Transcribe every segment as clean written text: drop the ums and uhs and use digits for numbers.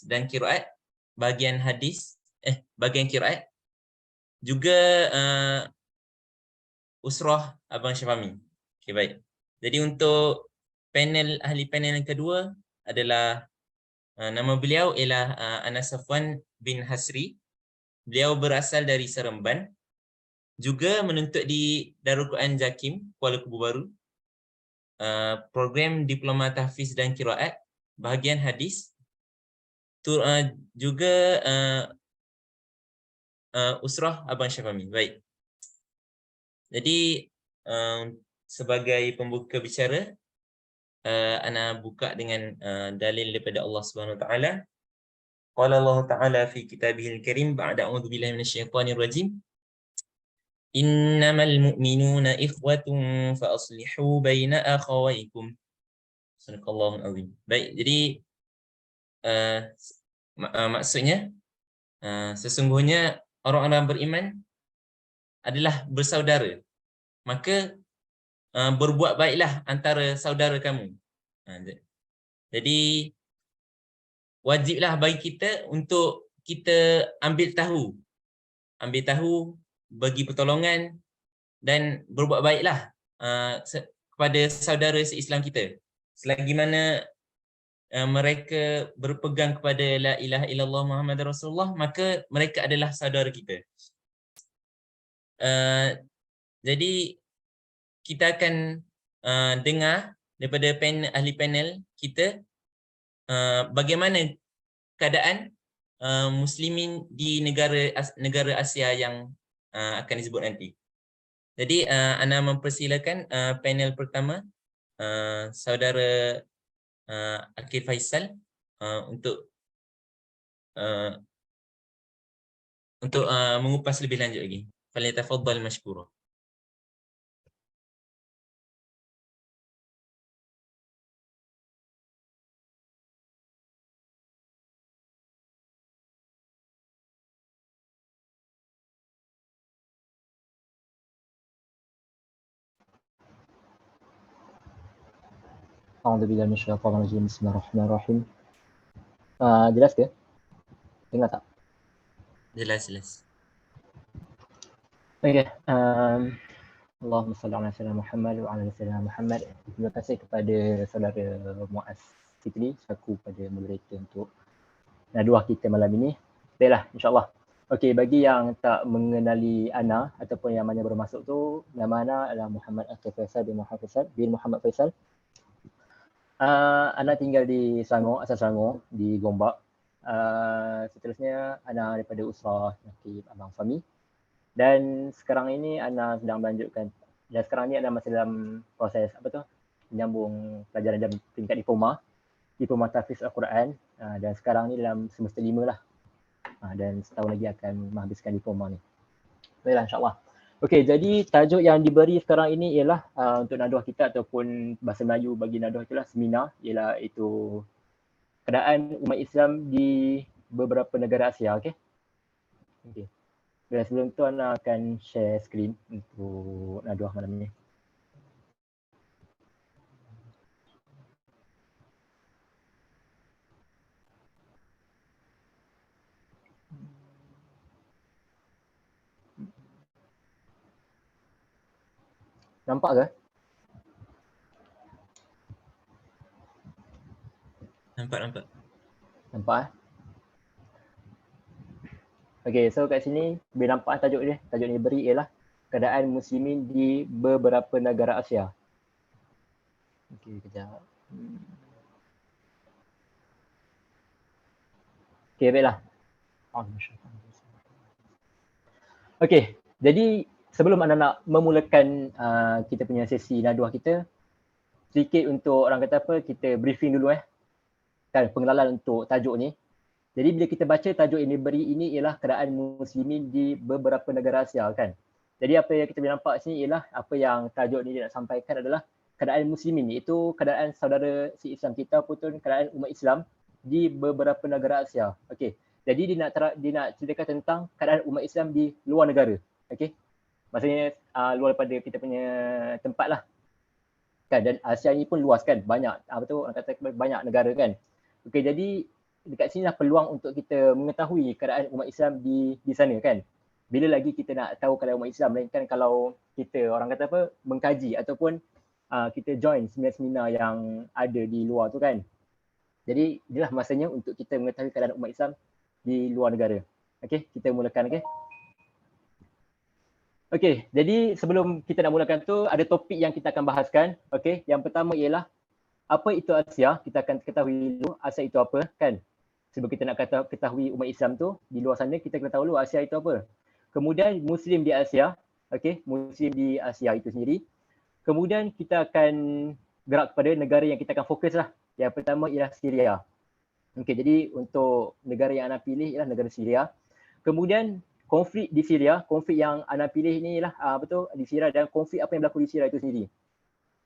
dan qiraat, bahagian qiraat, juga Usrah Abang Syafami. Okey, baik. Jadi untuk ahli panel yang kedua adalah nama beliau ialah Anas Safwan bin Hasri. Beliau berasal dari Seremban. Juga menuntut di Darul Quran Jakim, Kuala Kubu Baru. Program Diploma Tahfiz dan Qiraat, bahagian hadis. Juga Usrah Abang Syafami. Baik. Jadi sebagai pembuka bicara, ana buka dengan dalil daripada Allah Subhanahu Wa Taala. Qala Allah Taala fi kitabihil karim ba'da a'udzu billahi minasyaitonir rajim. Innamal mu'minuna ikhwatun fa aslihu baina akhawaykum. Sadaqallahul azim. Baik, jadi maksudnya sesungguhnya orang-orang beriman adalah bersaudara. Maka berbuat baiklah antara saudara kamu. Jadi wajiblah bagi kita untuk kita ambil tahu, bagi pertolongan dan berbuat baiklah kepada saudara se-Islam kita. Selagi mana mereka berpegang kepada la ilaha illallah Muhammadar Rasulullah, maka mereka adalah saudara kita. Jadi kita akan dengar daripada ahli panel kita bagaimana keadaan muslimin di negara Asia yang akan disebut nanti. Jadi ana mempersilakan panel pertama saudara Akil Faisal untuk mengupas lebih lanjut lagi. Falyatafaddal mashkura. A'udzubillahi minasyaitonir rajim. Bismillahirrahmanirrahim. Jelas ke? Dengar tak? Jelas. Okey. Allahumma salli ala sayyidina Muhammad wa ala sayyidina Muhammad. Terima kasih kepada saudara Muaz Fikri selaku pada moderator untuk naduah kita malam ini. Baiklah, insya-Allah. Okey, bagi yang tak mengenali ana ataupun yang mana baru masuk tu, nama ana adalah Muhammad Akil Faisal bin Muhammad Faisal. Ana tinggal di Selangor, asal Selangor, di Gombak. Seterusnya ana daripada Usrah Nakib Abang Fami. Dan sekarang ini ana sedang melanjutkan, dan sekarang ni ana masih dalam proses menyambung pelajaran dalam tingkat diploma tahfiz Al-Quran, dan sekarang ni dalam semester 5 lah. Dan setahun lagi akan menghabiskan diploma ni. Baiklah, insya-Allah. Okey, jadi tajuk yang diberi sekarang ini ialah untuk naduah kita ataupun bahasa Melayu bagi naduah itulah seminar, ialah itu keadaan umat Islam di beberapa negara Asia. Okey. Dan sebelum tu ana akan share skrin untuk naduah malam ni. Nampak ke? Nampak. Nampak. Okey, so kat sini boleh nampak tajuk dia. Tajuk ni beri ialah keadaan muslimin di beberapa negara Asia. Okey, kejap. Okey, baiklah. Okey, jadi sebelum anda nak memulakan kita punya sesi naduah kita, sedikit untuk orang kata apa, kita briefing dulu kan, pengenalan untuk tajuk ni. Jadi bila kita baca tajuk ini beri ini ialah keadaan muslimin di beberapa negara Asia kan. Jadi apa yang kita boleh nampak sini ialah apa yang tajuk ni dia nak sampaikan adalah keadaan muslimin, iaitu keadaan saudara si Islam kita ataupun keadaan umat Islam di beberapa negara Asia. Okey. Jadi dia nak ceritakan tentang keadaan umat Islam di luar negara. Okey. Maksudnya luar daripada kita punya tempat lah. Kan, dan Asia ni pun luas kan, banyak orang kata banyak negara kan. Okey, jadi dekat sini lah peluang untuk kita mengetahui keadaan umat Islam di sana kan. Bila lagi kita nak tahu keadaan umat Islam, melainkan kalau kita orang kata apa, mengkaji ataupun kita join seminar-seminar yang ada di luar tu kan. Jadi inilah masanya untuk kita mengetahui keadaan umat Islam di luar negara. Okey, kita mulakan. Okey, jadi sebelum kita nak mulakan tu ada topik yang kita akan bahaskan. Okey, yang pertama ialah apa itu Asia. Kita akan ketahui dulu Asia itu apa kan. Sebelum kita nak ketahui umat Islam tu di luar sana, kita kena tahu dulu Asia itu apa. Kemudian Muslim di Asia. Okey, Muslim di Asia itu sendiri. Kemudian kita akan gerak kepada negara yang kita akan fokus lah. Yang pertama ialah Syria. Okey, jadi untuk negara yang Ana pilih ialah negara Syria. Kemudian konflik di Syria, konflik yang Ana pilih ni ialah di Syria dan konflik apa yang berlaku di Syria itu sendiri.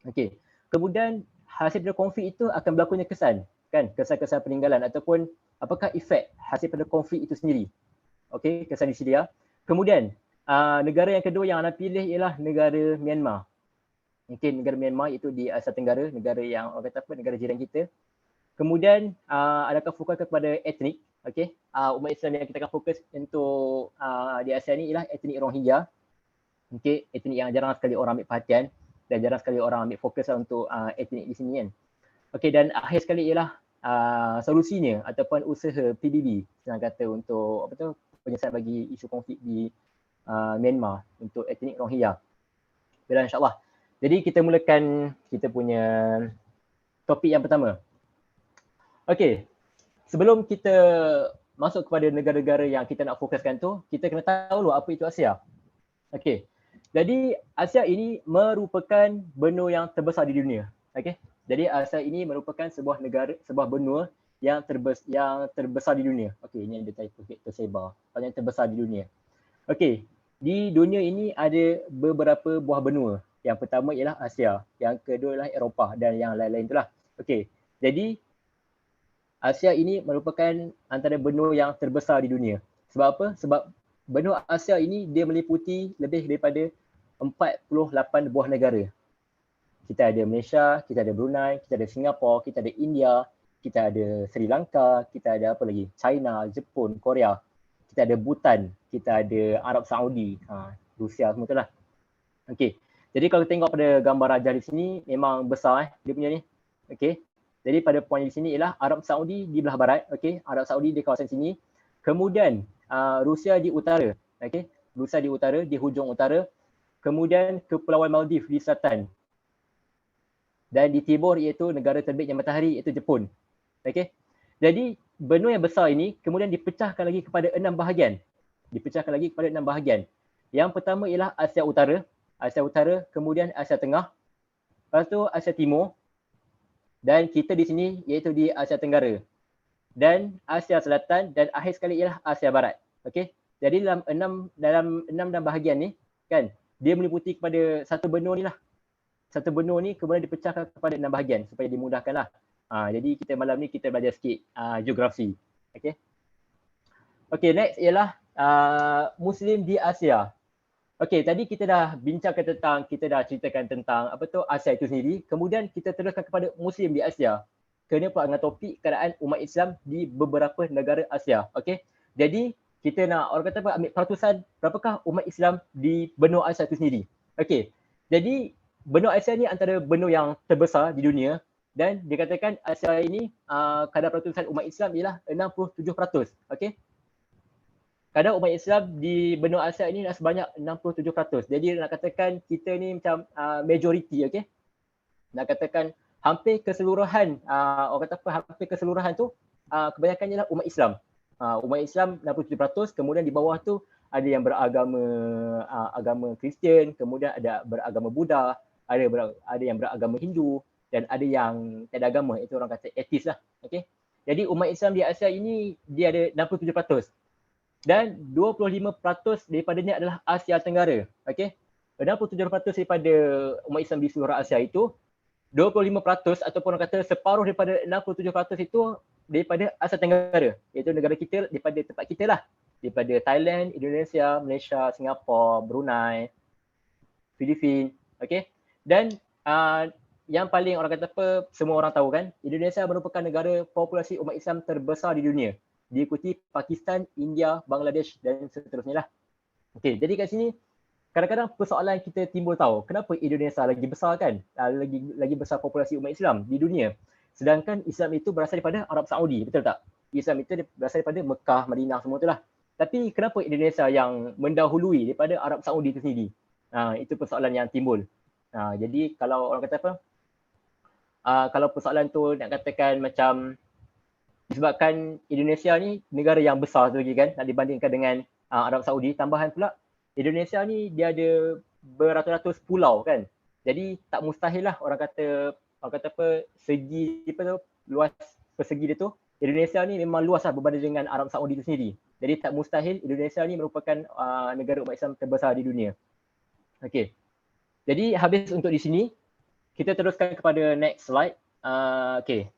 Okey. Kemudian hasil pada konflik itu akan berlakunya kesan, kan? Kesan-kesan peninggalan ataupun apakah efek hasil pada konflik itu sendiri. Okey, kesan di Syria. Kemudian negara yang kedua yang Ana pilih ialah negara Myanmar. Mungkin negara Myanmar itu di Asia Tenggara, negara yang orang kata apa, negara jiran kita. Kemudian Ana akan fokus kepada etnik. Okey, umat Islam yang kita akan fokus untuk di Asia ni ialah etnik Rohingya. Okey, etnik yang jarang sekali orang ambil perhatian dan jarang sekali orang ambil fokus untuk etnik di sini kan. Okey, dan akhir sekali ialah solusinya ataupun usaha PBB senang kata untuk penyelesaian bagi isu konflik di Myanmar untuk etnik Rohingya. Bila insya-Allah. Jadi kita mulakan kita punya topik yang pertama. Okey. Sebelum kita masuk kepada negara-negara yang kita nak fokuskan tu, kita kena tahu dulu apa itu Asia. Okey. Jadi Asia ini merupakan benua yang terbesar di dunia. Okey. Jadi Asia ini merupakan sebuah negara, sebuah benua yang terbesar di dunia. Okey, ini ada typo tersebar. Yang terbesar di dunia. Okey. Di dunia ini ada beberapa buah benua. Yang pertama ialah Asia, yang kedua ialah Eropah dan yang lain-lain itulah. Okey. Jadi Asia ini merupakan antara benua yang terbesar di dunia. Sebab apa? Sebab benua Asia ini dia meliputi lebih daripada 48 buah negara. Kita ada Malaysia, kita ada Brunei, kita ada Singapura, kita ada India, kita ada Sri Lanka, kita ada apa lagi? China, Jepun, Korea. Kita ada Bhutan, kita ada Arab Saudi, Rusia semua itulah. Okey. Jadi kalau tengok pada gambar rajah di sini memang besar dia punya ni. Okey. Jadi pada poin di sini ialah Arab Saudi di belah barat, okey, Arab Saudi di kawasan sini. Kemudian Rusia di utara, okey, Rusia di utara, di hujung utara. Kemudian Kepulauan Maldives di selatan. Dan di timur iaitu negara terbitnya matahari iaitu Jepun. Okey. Jadi benua yang besar ini kemudian dipecahkan lagi kepada 6 bahagian. Yang pertama ialah Asia Utara, kemudian Asia Tengah, lepas tu Asia Timur. Dan kita di sini iaitu di Asia Tenggara dan Asia Selatan dan akhir sekali ialah Asia Barat. Okey. Jadi dalam enam bahagian ni kan dia meliputi kepada satu benua ni lah. Satu benua ni kemudian dipecahkan kepada 6 bahagian supaya dimudahkanlah. Jadi kita malam ni kita belajar sikit geografi. Okey. Okey, next ialah Muslim di Asia. Okey, tadi kita dah bincangkan tentang, kita dah ceritakan tentang Asia itu sendiri. Kemudian kita teruskan kepada Muslim di Asia. Kena pula dengan topik keadaan umat Islam di beberapa negara Asia. Okey. Jadi kita nak ambil peratusan berapakah umat Islam di benua Asia itu sendiri. Okey. Jadi benua Asia ni antara benua yang terbesar di dunia dan dikatakan Asia ini kadar peratusan umat Islam ialah 67%. Okey. Kadar umat Islam di benua Asia ini sebanyak 67%. Jadi nak katakan kita ni macam majority, okey. Nak katakan hampir keseluruhan hampir keseluruhan tu kebanyakan ialah umat Islam. Umat Islam 67%, kemudian di bawah tu ada yang beragama agama Kristian, kemudian ada beragama Buddha, ada yang beragama Hindu dan ada yang tiada agama, itu orang kata atheist lah, okey. Jadi umat Islam di Asia ini dia ada 67%. Dan 25% daripadanya adalah Asia Tenggara. Okey. 67% daripada umat Islam di seluruh Asia itu, 25% ataupun orang kata separuh daripada 67% itu daripada Asia Tenggara. Iaitu negara kita, daripada tempat kita lah. Daripada Thailand, Indonesia, Malaysia, Singapura, Brunei, Filipina. Okey. Dan yang paling orang kata apa, semua orang tahu kan, Indonesia merupakan negara populasi umat Islam terbesar di dunia. Diikuti Pakistan, India, Bangladesh dan seterusnya lah. Okey, jadi kat sini kadang-kadang persoalan kita timbul tahu, kenapa Indonesia lagi besar kan? Lagi besar populasi umat Islam di dunia. Sedangkan Islam itu berasal daripada Arab Saudi, betul tak? Islam itu berasal daripada Mekah, Madinah semua itulah. Tapi kenapa Indonesia yang mendahului daripada Arab Saudi itu sendiri? Itu persoalan yang timbul. Jadi kalau orang kata apa, kalau persoalan tu nak katakan macam disebabkan Indonesia ni negara yang besar tu lagi kan, nak dibandingkan dengan Arab Saudi, tambahan pula Indonesia ni dia ada beratus-ratus pulau kan. Jadi tak mustahil lah orang kata apa, segi apa tu, luas persegi dia tu, Indonesia ni memang luas lah berbanding dengan Arab Saudi itu sendiri. Jadi tak mustahil Indonesia ni merupakan negara umat Islam terbesar di dunia. Okey. Jadi habis untuk di sini, kita teruskan kepada next slide. Okey.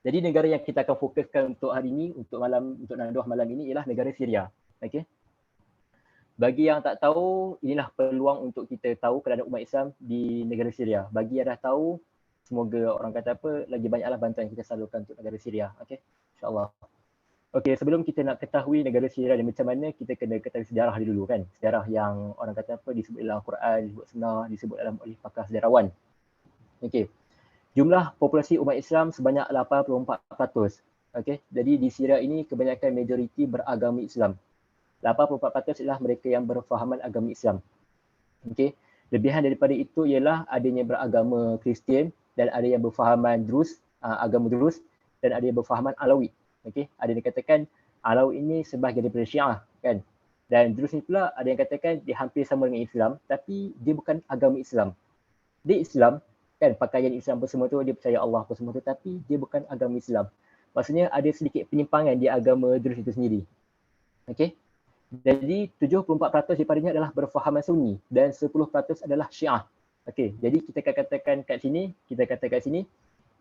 Jadi negara yang kita akan fokuskan untuk hari ini, untuk Nadaah malam ini ialah negara Syria. Okey. Bagi yang tak tahu, inilah peluang untuk kita tahu keadaan umat Islam di negara Syria. Bagi yang dah tahu, semoga orang kata apa, lagi banyaklah bantuan yang kita salurkan untuk negara Syria. Okey, insya-Allah. Okey, sebelum kita nak ketahui negara Syria dan macam mana, kita kena ketahui sejarah dia dulu kan. Sejarah yang orang kata apa, disebut dalam Al-Quran, disebut sunnah, disebut dalam oleh pakar sejarawan. Okey. Jumlah populasi umat Islam sebanyak 84%. Okey, jadi di Syria ini kebanyakan majoriti beragama Islam. 84% ialah mereka yang berfahaman agama Islam. Okey, lebihan daripada itu ialah adanya beragama Kristian dan ada yang berfahaman Drus, agama Drus, dan ada yang berfahaman Alawi. Okey, ada yang katakan Alawi ini sebahagian daripada Syiah kan. Dan Drus ni pula ada yang katakan dia hampir sama dengan Islam tapi dia bukan agama Islam. Dia Islam kan, pakaian Islam apa semua tu, dia percaya Allah apa semua tu, tapi dia bukan agama Islam. Maksudnya ada sedikit penyimpangan di agama Drus itu sendiri. Okey. Jadi 74% daripadanya adalah berfahaman Sunni dan 10% adalah Syiah. Okey, jadi kita akan katakan kat sini,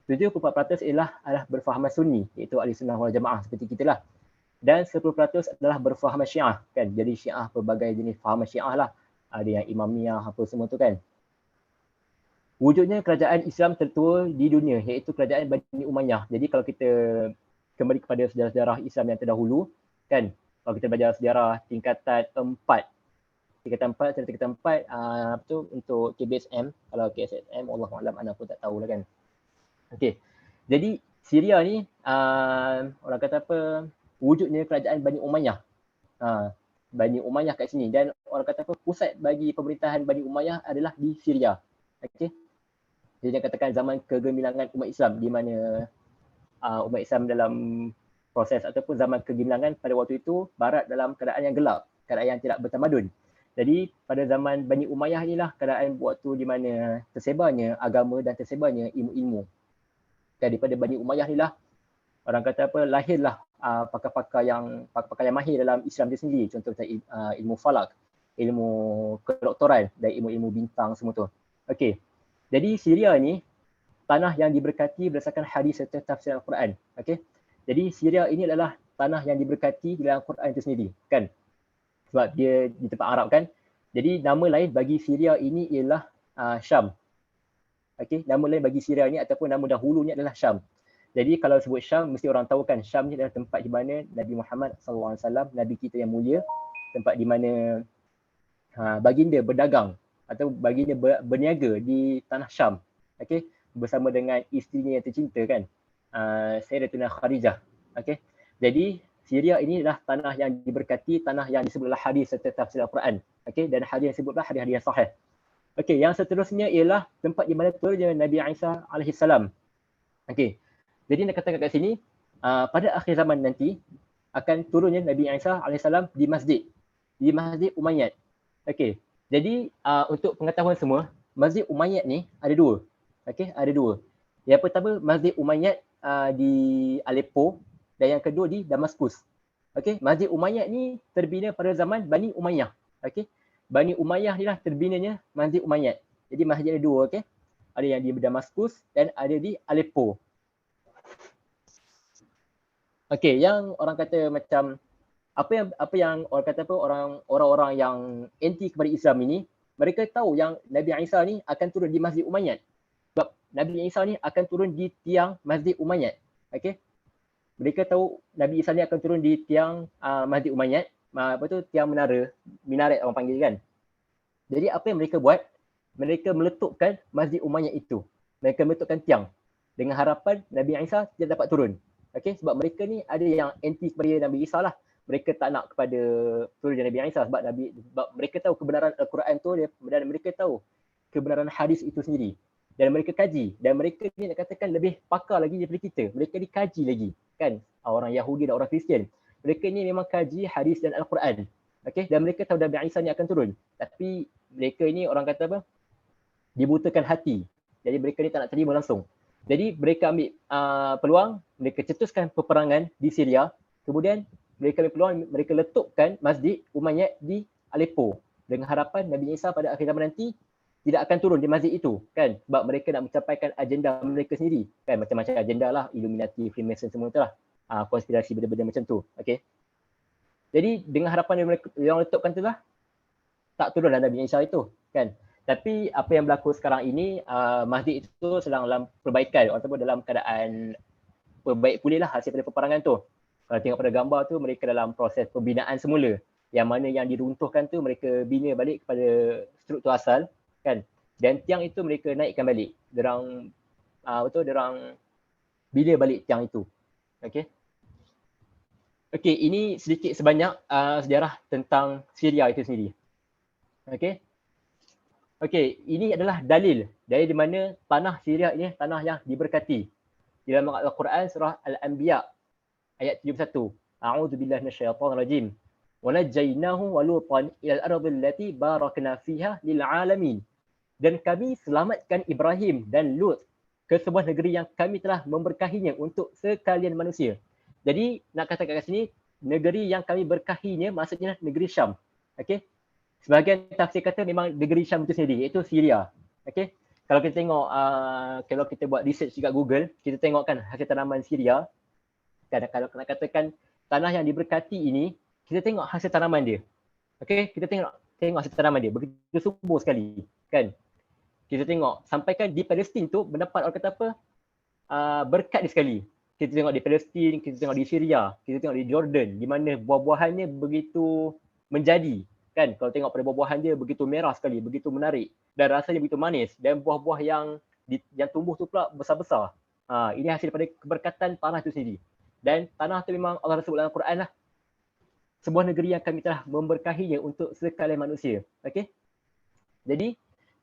74% adalah berfahaman Sunni, iaitu Ahli Sunnah wal Jamaah seperti kita lah. Dan 10% adalah berfahaman Syiah kan. Jadi Syiah pelbagai jenis fahaman Syiah lah. Ada yang Imamiyah apa semua tu kan. Wujudnya kerajaan Islam tertua di dunia iaitu kerajaan Bani Umayyah. Jadi kalau kita kembali kepada sejarah-sejarah Islam yang terdahulu kan, kalau kita belajar sejarah tingkatan 4, apa tu untuk KBSM, kalau KSM Allah Alam ana pun tak tahulah kan. Okey. Jadi Syria ni orang kata apa, wujudnya kerajaan Bani Umayyah. Bani Umayyah kat sini, dan orang kata apa, pusat bagi pemerintahan Bani Umayyah adalah di Syria. Okey. Jadi dia katakan zaman kegemilangan umat Islam, di mana umat Islam dalam proses ataupun zaman kegemilangan pada waktu itu barat dalam keadaan yang gelap, keadaan yang tidak bertamadun. Jadi pada zaman Bani Umayyah inilah keadaan waktu di mana tersebarnya agama dan tersebarnya ilmu-ilmu. Daripada Bani Umayyah inilah orang kata apa, lahirlah pakar-pakar yang mahir dalam Islam dia sendiri. Contoh macam ilmu falak, ilmu kedoktoran dan ilmu-ilmu bintang semua tu. Okey. Jadi Syria ni tanah yang diberkati berdasarkan hadis serta tafsir Al-Quran. Okey. Jadi Syria ini adalah tanah yang diberkati dalam Quran itu sendiri kan. Sebab dia di tempat Arab kan. Jadi nama lain bagi Syria ini ialah Syam. Okey, nama lain bagi Syria ini ataupun nama dahulunya adalah Syam. Jadi kalau sebut Syam mesti orang tahu kan, Syam ni adalah tempat di mana Nabi Muhammad SAW, Nabi kita yang mulia, tempat di mana baginda berdagang atau baginda berniaga di tanah Syam. Okey, bersama dengan isterinya yang tercinta kan. Sayyidatuna Khadijah. Okey. Jadi Syria ini adalah tanah yang diberkati, tanah yang disebutlah hadis serta tafsir Al-Quran. Okey, dan hadis yang disebutlah hadis-hadis yang sahih. Okey, yang seterusnya ialah tempat di mana turunnya Nabi Isa alaihissalam. Okey. Jadi nak katakan kat sini, pada akhir zaman nanti akan turunnya Nabi Isa alaihissalam di Masjid Umayyad. Okey. Jadi untuk pengetahuan semua, Masjid Umayyad ni ada dua. Okey, ada dua. Yang pertama Masjid Umayyad di Aleppo dan yang kedua di Damaskus. Okey, Masjid Umayyad ni terbina pada zaman Bani Umayyah. Okey. Bani Umayyah ni lah terbinanya Masjid Umayyad. Jadi masjid ada dua, okey. Ada yang di Damaskus dan ada di Aleppo. Okey, yang orang kata macam apa yang orang kata apa, orang-orang yang anti kepada Islam ini, Mereka tahu yang Nabi Isa ni akan turun di Masjid Umayyad. Sebab Nabi Isa ni akan turun di tiang Masjid Umayyad. Okey. Mereka tahu Nabi Isa ni akan turun di tiang Masjid Umayyad, apa tu, tiang minaret orang panggil kan. Jadi apa yang mereka buat? Mereka meletupkan Masjid Umayyad itu. Mereka meletupkan tiang dengan harapan Nabi Isa tidak dapat turun. Okey, sebab mereka ni ada yang anti kepada Nabi Isa lah. Mereka tak nak kepada turun Nabi Isa sebab mereka tahu kebenaran Al-Quran tu dan mereka tahu kebenaran hadis itu sendiri. Dan mereka kaji dan mereka ni nak katakan lebih pakar lagi daripada kita. Mereka dikaji lagi kan, orang Yahudi dan orang Kristian. Mereka ni memang kaji hadis dan Al-Quran. Okey, dan mereka tahu Nabi Isa ni akan turun. Tapi mereka ni orang kata apa? Dibutakan hati. Jadi mereka ni tak nak terima langsung. Jadi mereka ambil peluang, mereka cetuskan peperangan di Syria. Kemudian mereka ambil peluang, mereka letupkan Masjid Umayyad di Aleppo dengan harapan Nabi Isa pada akhir zaman nanti tidak akan turun di masjid itu kan, sebab mereka nak mencapaikan agenda mereka sendiri kan, macam-macam agenda lah, Illuminati, Freemason, semua tu lah, konspirasi benda-benda macam tu. Okey, jadi dengan harapan yang letupkan tu lah, tak turunlah Nabi Isa itu kan. Tapi apa yang berlaku sekarang ini, masjid itu sedang dalam perbaikan ataupun dalam keadaan perbaik pulih lah hasil pada peperangan tu. Kalau tengok pada gambar tu, mereka dalam proses pembinaan semula. Yang mana yang diruntuhkan tu mereka bina balik kepada struktur asal kan. Dan tiang itu mereka naikkan balik. Derang derang bina balik tiang itu. Okey. Okey, ini sedikit sebanyak sejarah tentang Syria itu sendiri. Okey. Okey, ini adalah dalil dari di mana tanah Syria ini tanah yang diberkati. Di dalam Al-Quran surah Al-Anbiya ayat 71. A'udzubillahi minasyaitonirrajim. Wa najjaynahu wa lutan ila al-ardhi allati barakna fiha lil alamin. Dan kami selamatkan Ibrahim dan Lut ke sebuah negeri yang kami telah memberkahinya untuk sekalian manusia. Jadi nak katakan kat sini, negeri yang kami berkahinya maksudnya negeri Syam. Okey. Sebahagian tafsir kata memang negeri Syam itu sendiri, iaitu Syria. Okey. Kalau kita tengok, kalau kita buat research dekat Google, kita tengok kan hasil tanaman Syria. Kalau nak katakan tanah yang diberkati ini, kita tengok hasil tanaman dia. Okey, kita tengok hasil tanaman dia, begitu subur sekali kan. Kita tengok sampai kan di Palestin tu mendapat orang kata apa? Berkat dia sekali. Kita tengok di Palestin, kita tengok di Syria, kita tengok di Jordan, di mana buah-buahannya begitu menjadi kan. Kalau tengok pada buah-buahan dia begitu merah sekali, begitu menarik dan rasanya begitu manis, dan buah-buah yang tumbuh tu pula besar-besar. Ini hasil daripada keberkatan tanah itu sendiri. Dan tanah tu memang Allah sebut dalam Quran lah, sebuah negeri yang kami telah memberkahinya untuk sekalian manusia. Okey. Jadi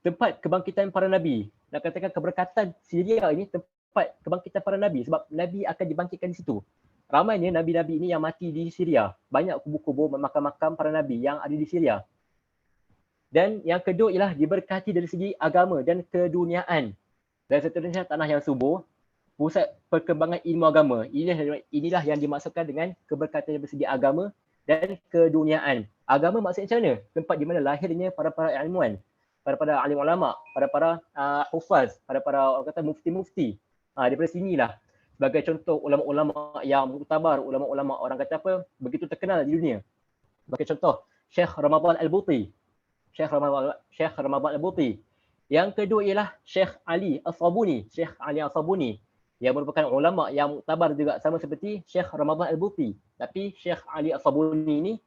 tempat kebangkitan para nabi. Nak katakan keberkatan Syria ini tempat kebangkitan para nabi sebab nabi akan dibangkitkan di situ. Ramainya nabi-nabi ini yang mati di Syria. Banyak kubur-kubur makam-makam para nabi yang ada di Syria. Dan yang kedua ialah diberkati dari segi agama dan keduniaan. Dan seterusnya tanah yang subur, pusat perkembangan ilmu agama. Inilah yang dimaksudkan dengan keberkatan dari segi agama dan keduniaan. Agama maksudnya macam mana? Tempat di mana lahirnya para ilmuwan, para alim ulama, para hufaz, para orang kata mufti-mufti. Daripada sinilah sebagai contoh ulama-ulama yang muktabar, ulama-ulama orang kata apa, begitu terkenal di dunia. Sebagai contoh Syekh Ramadan Al-Buti. Syekh Ramadan Al-Buti. Yang kedua ialah Syekh Ali As-Sabuni. Syekh Ali As-Sabuni yang merupakan ulama yang muktabar juga sama seperti Syekh Ramadan Al-Buti. Tapi Syekh Ali As-Sabuni ni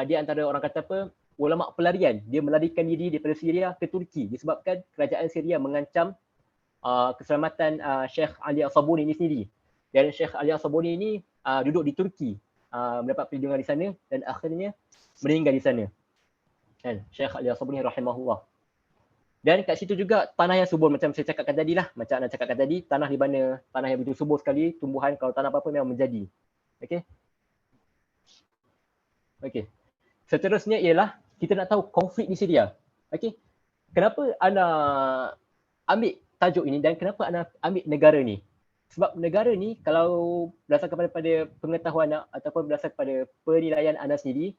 dia antara orang kata apa, ulama pelarian. Dia melarikan diri daripada Syria ke Turki disebabkan kerajaan Syria mengancam keselamatan Syekh Ali As-Sabuni ini sendiri. Dan Syekh Ali As-Sabuni ini duduk di Turki, mendapat perlindungan di sana dan akhirnya meninggal di sana. Kan, Syekh Ali As-Sabuni rahimahullah. Dan kat situ juga tanah yang subur macam saya cakapkan tadi lah, macam anda cakapkan tadi, tanah di mana tanah yang begitu subur sekali, tumbuhan kalau tanah apa-apa memang menjadi. Okey. Okey. Seterusnya ialah kita nak tahu konflik di Syria. Okey. Kenapa anda ambil tajuk ini dan kenapa anda ambil negara ni? Sebab negara ni kalau berdasarkan pada pengetahuan anda ataupun berdasarkan pada penilaian anda sendiri,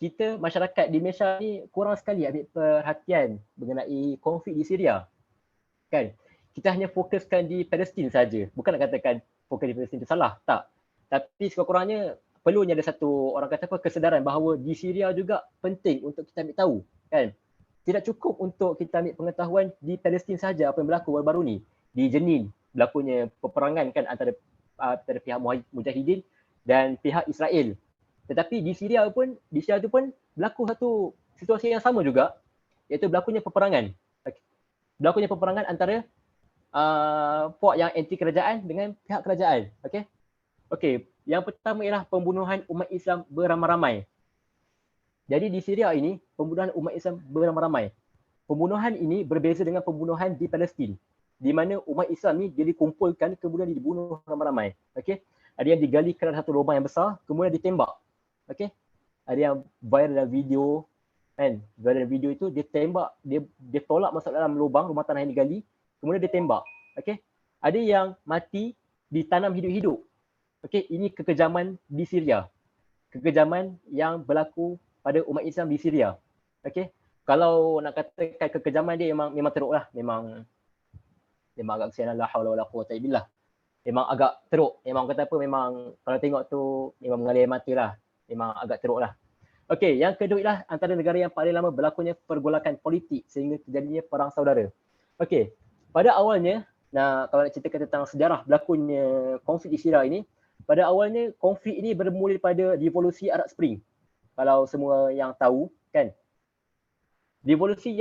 kita masyarakat di Malaysia ni kurang sekali ambil perhatian mengenai konflik di Syria. Kan? Kita hanya fokuskan di Palestin saja. Bukan nak katakan fokus di Palestin itu salah, tak. Tapi sekurang-kurangnya perlunya ada satu orang kata apa kesedaran bahawa di Syria juga penting untuk kita ambil tahu, kan? tidak cukup untuk kita ambil pengetahuan di Palestin saja apa yang berlaku baru-baru ni. Di Jenin berlakunya peperangan kan antara pihak Mujahidin dan pihak Israel. Tetapi di Syria tu pun berlaku satu situasi yang sama juga, iaitu berlakunya peperangan. Berlakunya peperangan antara puak yang anti kerajaan dengan pihak kerajaan. Okey, yang pertama ialah pembunuhan umat Islam beramai-ramai. Jadi di Syria ini, pembunuhan umat Islam beramai-ramai. Pembunuhan ini berbeza dengan pembunuhan di Palestin, di mana umat Islam ni dia dikumpulkan kemudian dibunuh ramai-ramai. Ada yang digali ke dalam satu lubang yang besar kemudian ditembak. Ada yang viral dalam video kan, viral video itu dia tembak, dia tolak masuk dalam lubang rumah tanah yang digali kemudian dia tembak. Ada yang mati ditanam hidup-hidup. Ini kekejaman di Syria. Kekejaman yang berlaku pada umat Islam di Syria. Kalau nak katakan kekejaman dia memang teruk lah. Memang agak kesian, la haula wala quwwata illa billah. Memang agak teruk. Memang kata apa, memang kalau tengok tu memang mengalir mata lah. Memang agak teruk lah. Yang kedua ialah antara negara yang paling lama berlakunya pergolakan politik sehingga terjadinya perang saudara. Pada awalnya, kalau nak ceritakan tentang sejarah berlakunya konflik di Syria ini, pada awalnya konflik ini bermula pada revolusi Arab Spring. Kalau semua yang tahu kan, revolusi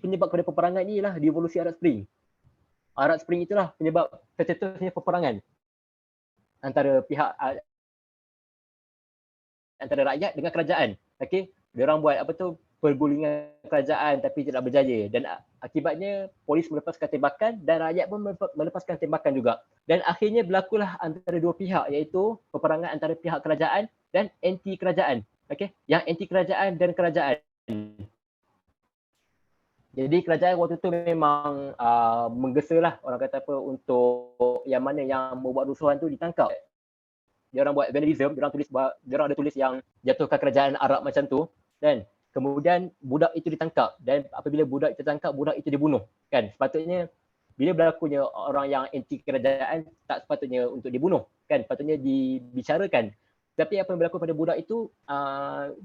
penyebab kepada peperangan ini ialah revolusi Arab Spring. Arab Spring itulah penyebab tercetusnya peperangan antara rakyat dengan kerajaan. Diorang buat pergulingan kerajaan tapi tidak berjaya, dan akibatnya polis melepaskan tembakan dan rakyat pun melepaskan tembakan juga. Dan akhirnya berlakulah antara dua pihak, iaitu peperangan antara pihak kerajaan dan anti kerajaan. Yang anti kerajaan dan kerajaan. Jadi kerajaan waktu tu memang menggesa orang kata apa, untuk yang mana yang membuat rusuhan tu ditangkap. Diorang buat vandalism, diorang ada tulis yang jatuhkan kerajaan Arab macam tu, dan kemudian budak itu ditangkap, dan apabila budak itu ditangkap, budak itu dibunuh. Kan sepatutnya bila berlakunya orang yang anti kerajaan tak sepatutnya untuk dibunuh, kan sepatutnya dibicarakan. Tapi apa yang berlaku pada budak itu,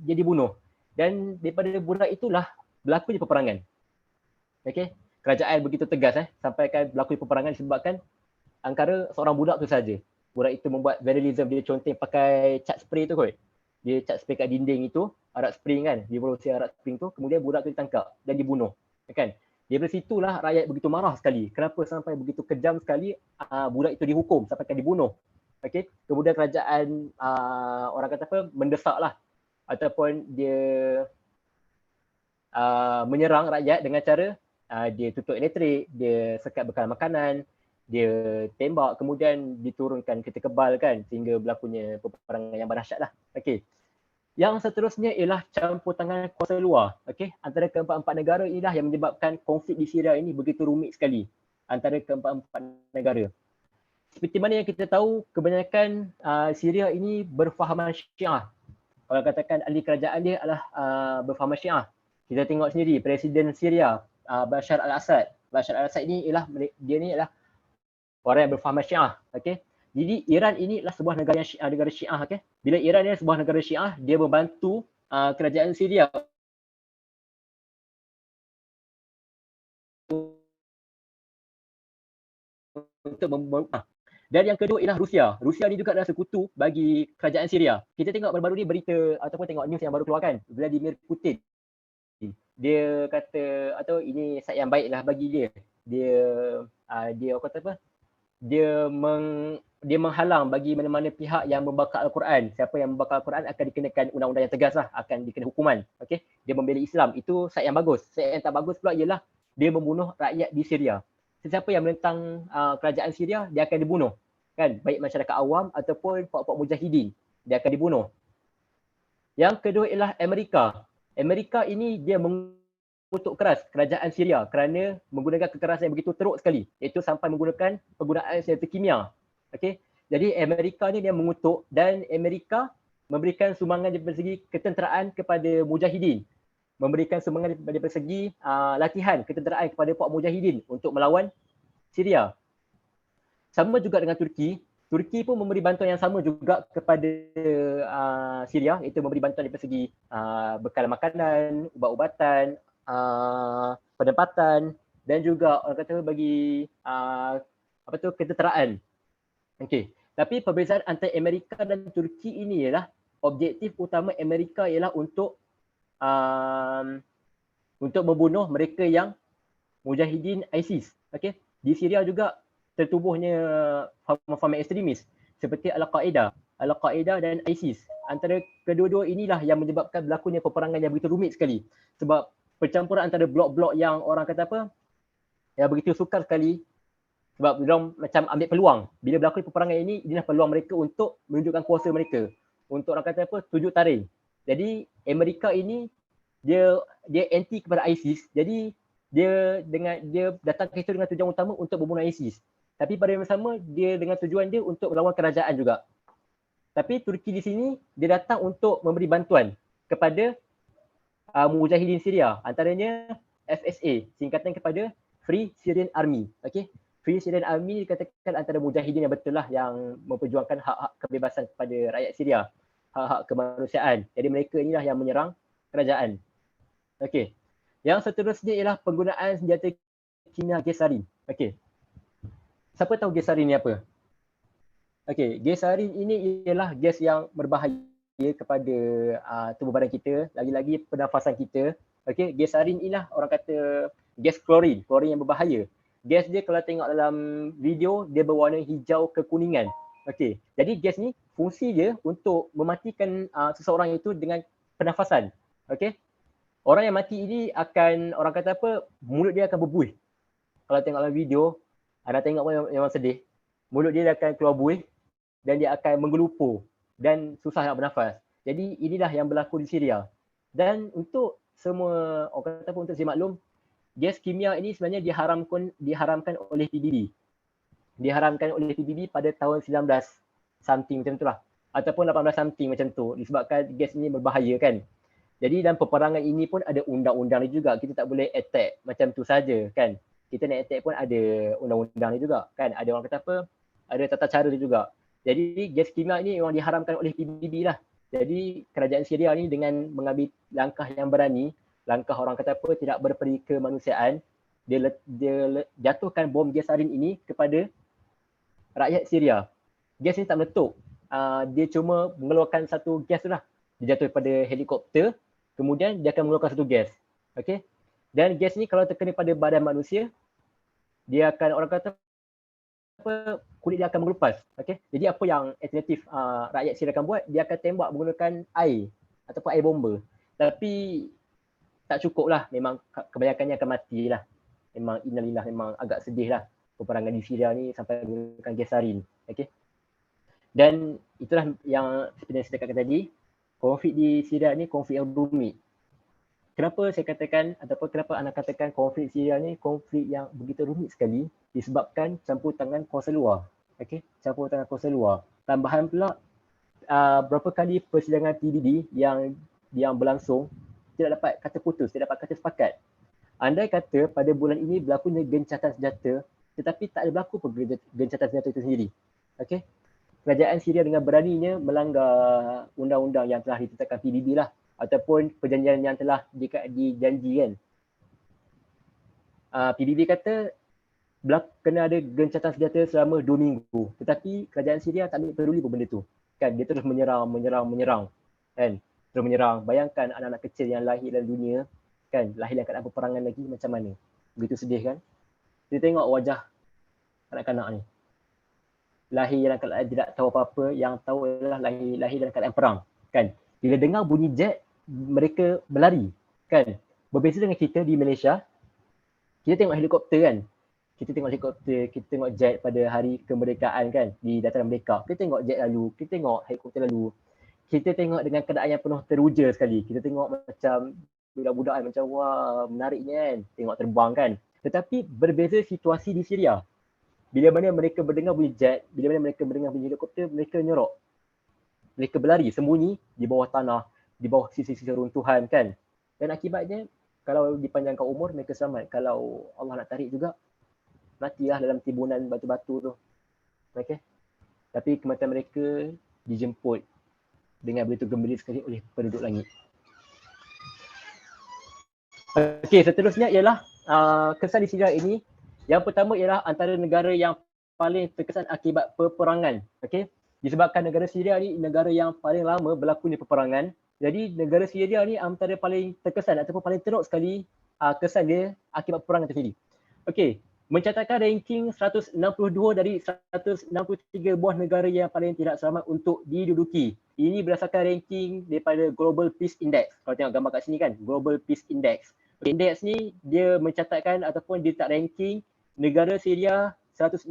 dia dibunuh, dan daripada budak itulah berlakunya peperangan. Kerajaan begitu tegas sampaikan berlaku peperangan disebabkan antara seorang budak tu saja. Budak itu membuat vandalism, dia conteng pakai cat spray tu kot. Dia cat spray kat dinding itu, Arab Spring kan, revolusi Arab Spring tu, kemudian budak tu ditangkap dan dibunuh. Kan? Daripada situlah rakyat begitu marah sekali. Kenapa sampai begitu kejam sekali budak itu dihukum sampai kan dibunuh. Kemudian kerajaan orang kata apa, mendesaklah ataupun dia menyerang rakyat dengan cara dia tutup elektrik, dia sekat bekalan makanan, dia tembak, kemudian diturunkan kereta kebal kan, sehingga berlakunya peperangan yang berdahsyat lah. Yang seterusnya ialah campur tangan kuasa luar. Antara keempat-empat negara inilah yang menyebabkan konflik di Syria ini begitu rumit sekali antara keempat-empat negara. Seperti mana yang kita tahu, kebanyakan Syria ini berfahaman Syiah. Kalau katakan ahli kerajaan dia adalah berfahaman Syiah. Kita tengok sendiri Presiden Syria, Bashar al-Assad. Bashar al-Assad ini adalah orang yang berfahaman Syiah. Jadi Iran ini adalah sebuah negara Syiah. Bila Iran ni sebuah negara Syiah, dia membantu kerajaan Syria untuk dan yang kedua ialah Rusia. Rusia ni juga adalah sekutu bagi kerajaan Syria. Kita tengok baru-baru ni berita ataupun tengok news yang baru keluar kan, Vladimir Putin. Dia kata atau ini saat yang baiklah bagi dia. Dia kata apa? Dia menghalang bagi mana-mana pihak yang membakar Al-Quran. Siapa yang membakar Al-Quran akan dikenakan undang-undang yang tegas lah, akan dikena hukuman. Dia membela Islam. Itu saat yang bagus. Saat yang tak bagus pula ialah dia membunuh rakyat di Syria. Sesiapa yang menentang kerajaan Syria, dia akan dibunuh. Kan? Baik masyarakat awam ataupun puak-puak mujahidin, dia akan dibunuh. Yang kedua ialah Amerika. Amerika ini dia mengutuk keras kerajaan Syria kerana menggunakan kekerasan yang begitu teruk sekali, iaitu sampai menggunakan penggunaan senjata kimia. Jadi Amerika ni dia mengutuk, dan Amerika memberikan sumbangan daripada segi ketenteraan kepada mujahidin, memberikan sumbangan daripada segi latihan ketenteraan kepada puak mujahidin untuk melawan Syria. Sama juga dengan Turki. Turki pun memberi bantuan yang sama juga kepada Syria, iaitu memberi bantuan daripada segi bekal makanan, ubat-ubatan, pendapatan dan juga orang kata bagi keteteraan. Okey. Tapi perbezaan antara Amerika dan Turki ini ialah objektif utama Amerika ialah untuk membunuh mereka yang mujahidin ISIS. Okey. Di Syria juga tertubuhnya faham-faham ekstremis seperti Al-Qaeda dan ISIS. Antara kedua-dua inilah yang menyebabkan berlakunya peperangan yang begitu rumit sekali. Sebab percampuran antara blok-blok yang orang kata yang begitu sukar sekali, sebab mereka macam ambil peluang. Bila berlaku peperangan ini, inilah peluang mereka untuk menunjukkan kuasa mereka. Untuk orang kata tujuk taring. Jadi Amerika ini dia anti kepada ISIS. Jadi dia datang ke situ dengan tujuan utama untuk membunuh ISIS. Tapi pada masa sama dia dengan tujuan dia untuk melawan kerajaan juga. Tapi Turki di sini dia datang untuk memberi bantuan kepada mujahidin Syria, antaranya FSA, singkatan kepada Free Syrian Army. Okey. Free Syrian Army dikatakan antara mujahidin yang betul lah yang memperjuangkan hak-hak kebebasan kepada rakyat Syria, hak-hak kemanusiaan. Jadi mereka inilah yang menyerang kerajaan. Okey. Yang seterusnya ialah penggunaan senjata kimia gas sarin. Okey. Siapa tahu gas sarin ni apa? Okey, gas sarin ini ialah gas yang berbahaya kepada tubuh badan kita, lagi-lagi pernafasan kita. Okey, gas sarin inilah orang kata gas klorin yang berbahaya. Gas dia kalau tengok dalam video dia berwarna hijau kekuningan. Okey, jadi gas ni fungsi dia untuk mematikan seseorang itu dengan pernafasan. Okey. Orang yang mati ini akan orang kata mulut dia akan berbuih. Kalau tengok dalam video, anda tengok memang sedih. Mulut dia akan keluar buih dan dia akan menggelupur dan susah nak bernafas. Jadi inilah yang berlaku di Syria. Dan untuk semua orang kata untuk maklum, gas kimia ini sebenarnya diharamkan oleh PBB. Diharamkan oleh PBB pada tahun 19 something macam itulah, ataupun 18 something macam tu, disebabkan gas ini berbahaya kan. Jadi dalam peperangan ini pun ada undang-undang ni juga. Kita tak boleh attack macam tu saja kan. Kita nak attack pun ada undang-undang ni juga kan. Ada orang kata ada tata cara dia juga. Jadi gas kimia ini memang diharamkan oleh PBB lah. Jadi kerajaan Syria ni dengan mengambil langkah yang berani, langkah orang kata tidak berperi kemanusiaan, dia jatuhkan bom gas sarin ini kepada rakyat Syria. Gas ni tak meletup. Dia cuma mengeluarkan satu gas tu lah. Dia jatuh pada helikopter, kemudian dia akan mengeluarkan satu gas. Okey. Dan gas ni kalau terkena pada badan manusia, dia akan orang kata kulit dia akan mengelupas. Okey. Jadi apa yang alternatif rakyat Syria akan buat, dia akan tembak menggunakan air ataupun air bomba. Tapi tak cukup lah, memang kebanyakannya akan mati lah. Memang innalillah, memang agak sedih lah peperangan di Syria ni sampai menggunakan gas sarin. Okey. Dan itulah yang seperti yang saya katakan tadi, konflik di Syria ni konflik yang rumit. Kenapa saya katakan ataupun kenapa anda katakan konflik Syria ni konflik yang begitu rumit sekali, disebabkan campur tangan kuasa luar. Okey, campur tangan kuasa luar. Tambahan pula berapa kali persidangan PBB yang berlangsung tidak dapat kata putus, tidak dapat kata sepakat. Andai kata pada bulan ini berlakunya gencatan senjata, tetapi tak ada berlaku pun gencatan senjata itu sendiri. Okey. Kerajaan Syria dengan beraninya melanggar undang-undang yang telah ditetapkan PBB lah, ataupun perjanjian yang telah dijanjikan. PBB kata kena ada gencatan senjata selama 2 minggu. Tetapi kerajaan Syria tak ambil peduli pun benda tu. Kan dia terus menyerang. Kan? Terus menyerang. Bayangkan anak-anak kecil yang lahir dalam dunia, kan, lahir dalam keadaan peperangan lagi macam mana. Begitu sedih kan? Kita tengok wajah kanak-kanak ni. Lahir dalam keadaan tidak tahu apa-apa, yang tahu adalah lahir dalam keadaan perang. Kan? Bila dengar bunyi jet, mereka berlari. Kan? Berbeza dengan kita di Malaysia, kita tengok helikopter kan. Kita tengok helikopter, kita tengok jet pada hari kemerdekaan kan, di dataran merdeka. Kita tengok jet lalu, kita tengok helikopter lalu. Kita tengok dengan keadaan yang penuh teruja sekali. Kita tengok macam budak-budak macam wah menariknya kan, tengok terbang kan. Tetapi berbeza situasi di Syria. Bila mana mereka mendengar bunyi jet, bila mana mereka mendengar bunyi helikopter, mereka nyorok. Mereka berlari sembunyi di bawah tanah, di bawah sisi-sisi runtuhan kan. Dan akibatnya kalau dipanjangkan umur mereka selamat. Kalau Allah nak tarik juga, matilah dalam timbunan batu-batu tu. Okey. Tapi kematian mereka dijemput dengan begitu gembira sekali oleh penduduk langit. Okey, seterusnya ialah kesan di Syria ini. Yang pertama ialah antara negara yang paling terkesan akibat peperangan. Okey. Disebabkan negara Syria ni negara yang paling lama berlakunya peperangan. Jadi negara Syria ni antara paling terkesan ataupun paling teruk sekali kesan dia akibat peperangan itu sendiri. Okey, mencatatkan ranking 162 dari 163 buah negara yang paling tidak selamat untuk diduduki. Ini berdasarkan ranking daripada Global Peace Index. Kalau tengok gambar kat sini kan, Global Peace Index. Index ni dia mencatatkan ataupun dia letak ranking negara Syria 162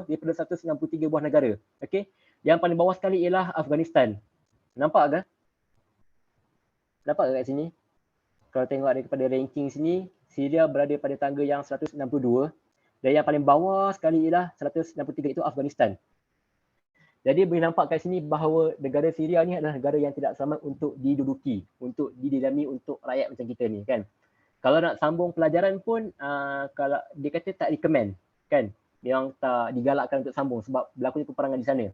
daripada 163 buah negara. Okey. Yang paling bawah sekali ialah Afghanistan. Nampak ke? Nampak ke kat sini? Kalau tengok daripada ranking sini, Syria berada pada tangga yang 162 dan yang paling bawah sekali ialah 163 itu Afghanistan. Jadi boleh nampak kat sini bahawa negara Syria ni adalah negara yang tidak selamat untuk diduduki, untuk didiami untuk rakyat macam kita ni kan. Kalau nak sambung pelajaran pun kalau dia kata tak recommend kan, memang tak digalakkan untuk sambung sebab berlakunya peperangan di sana.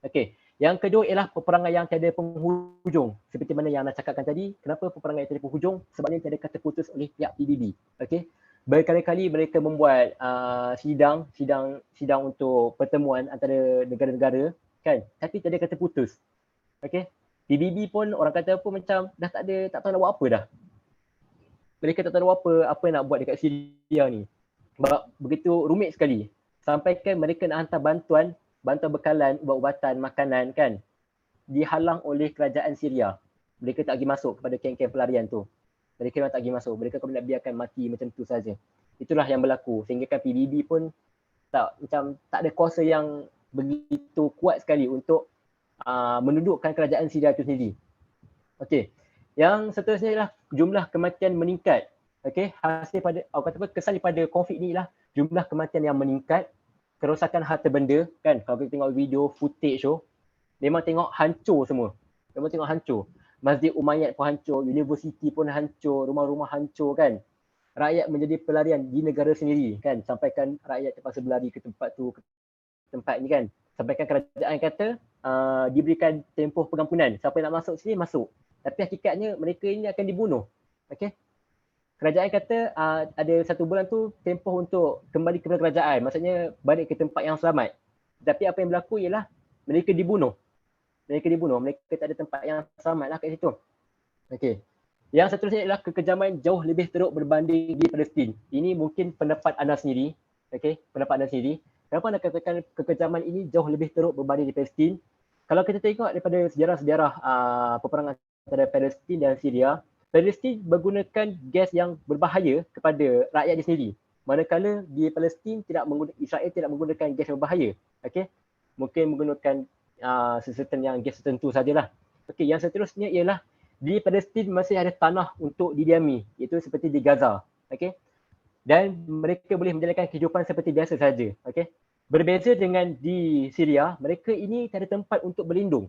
Okey, yang kedua ialah peperangan yang tiada penghujung. Seperti mana yang Ana cakapkan tadi, kenapa peperangan yang tiada penghujung? Sebabnya tiada kata putus oleh pihak PBB. Okey, berkali-kali mereka membuat sidang untuk pertemuan antara negara-negara kan, tapi tiada kata putus. Okey, PBB pun orang kata pun macam dah tak tahu nak buat apa dah. Mereka tak tahu apa nak buat dekat Syria ni. Sebab begitu rumit sekali. Sampaikan mereka nak hantar bantuan bekalan, ubat-ubatan, makanan kan, dihalang oleh kerajaan Syria. Mereka tak pergi masuk kepada kem-kem pelarian tu. Mereka memang tak pergi masuk. Mereka nak biarkan mati macam tu saja. Itulah yang berlaku. Sehingga kan PBB pun tak ada kuasa yang begitu kuat sekali untuk menundukkan kerajaan Syria itu sendiri. Okey. Yang seterusnya ialah jumlah kematian meningkat. Okey, hasil pada kesan daripada konflik ni ialah jumlah kematian yang meningkat, kerosakan harta benda kan. Kalau kita tengok video footage tu, memang tengok hancur semua. Memang tengok hancur. Masjid Umayyad pun hancur, universiti pun hancur, rumah-rumah hancur kan. Rakyat menjadi pelarian di negara sendiri kan. Sampaikan rakyat terpaksa berlari ke tempat tu, ke tempat ni kan. Sampaikan kerajaan kata diberikan tempoh pengampunan. Siapa yang nak masuk sini, masuk. Tapi hakikatnya mereka ini akan dibunuh. Okey. Kerajaan kata ada 1 bulan tu tempoh untuk kembali kepada kerajaan. Maksudnya balik ke tempat yang selamat. Tapi apa yang berlaku ialah mereka dibunuh. Mereka tak ada tempat yang selamat lah kat situ. Okey. Yang seterusnya ialah kekejaman jauh lebih teruk berbanding di Palestin. Ini mungkin pendapat anda sendiri. Okey, pendapat anda sendiri. Kenapa anda katakan kekejaman ini jauh lebih teruk berbanding di Palestin? Kalau kita tengok daripada sejarah-sejarah peperangan antara Palestin dan Syria, Palestin menggunakan gas yang berbahaya kepada rakyat dia sendiri. Manakala di Palestin Israel tidak menggunakan gas yang berbahaya. Okey. Mungkin menggunakan sesuatu gas tertentu sajalah. Okey, yang seterusnya ialah di Palestin masih ada tanah untuk didiami, iaitu seperti di Gaza. Okey. Dan mereka boleh menjalankan kehidupan seperti biasa saja. Okey. Berbeza dengan di Syria, mereka ini tak ada tempat untuk berlindung.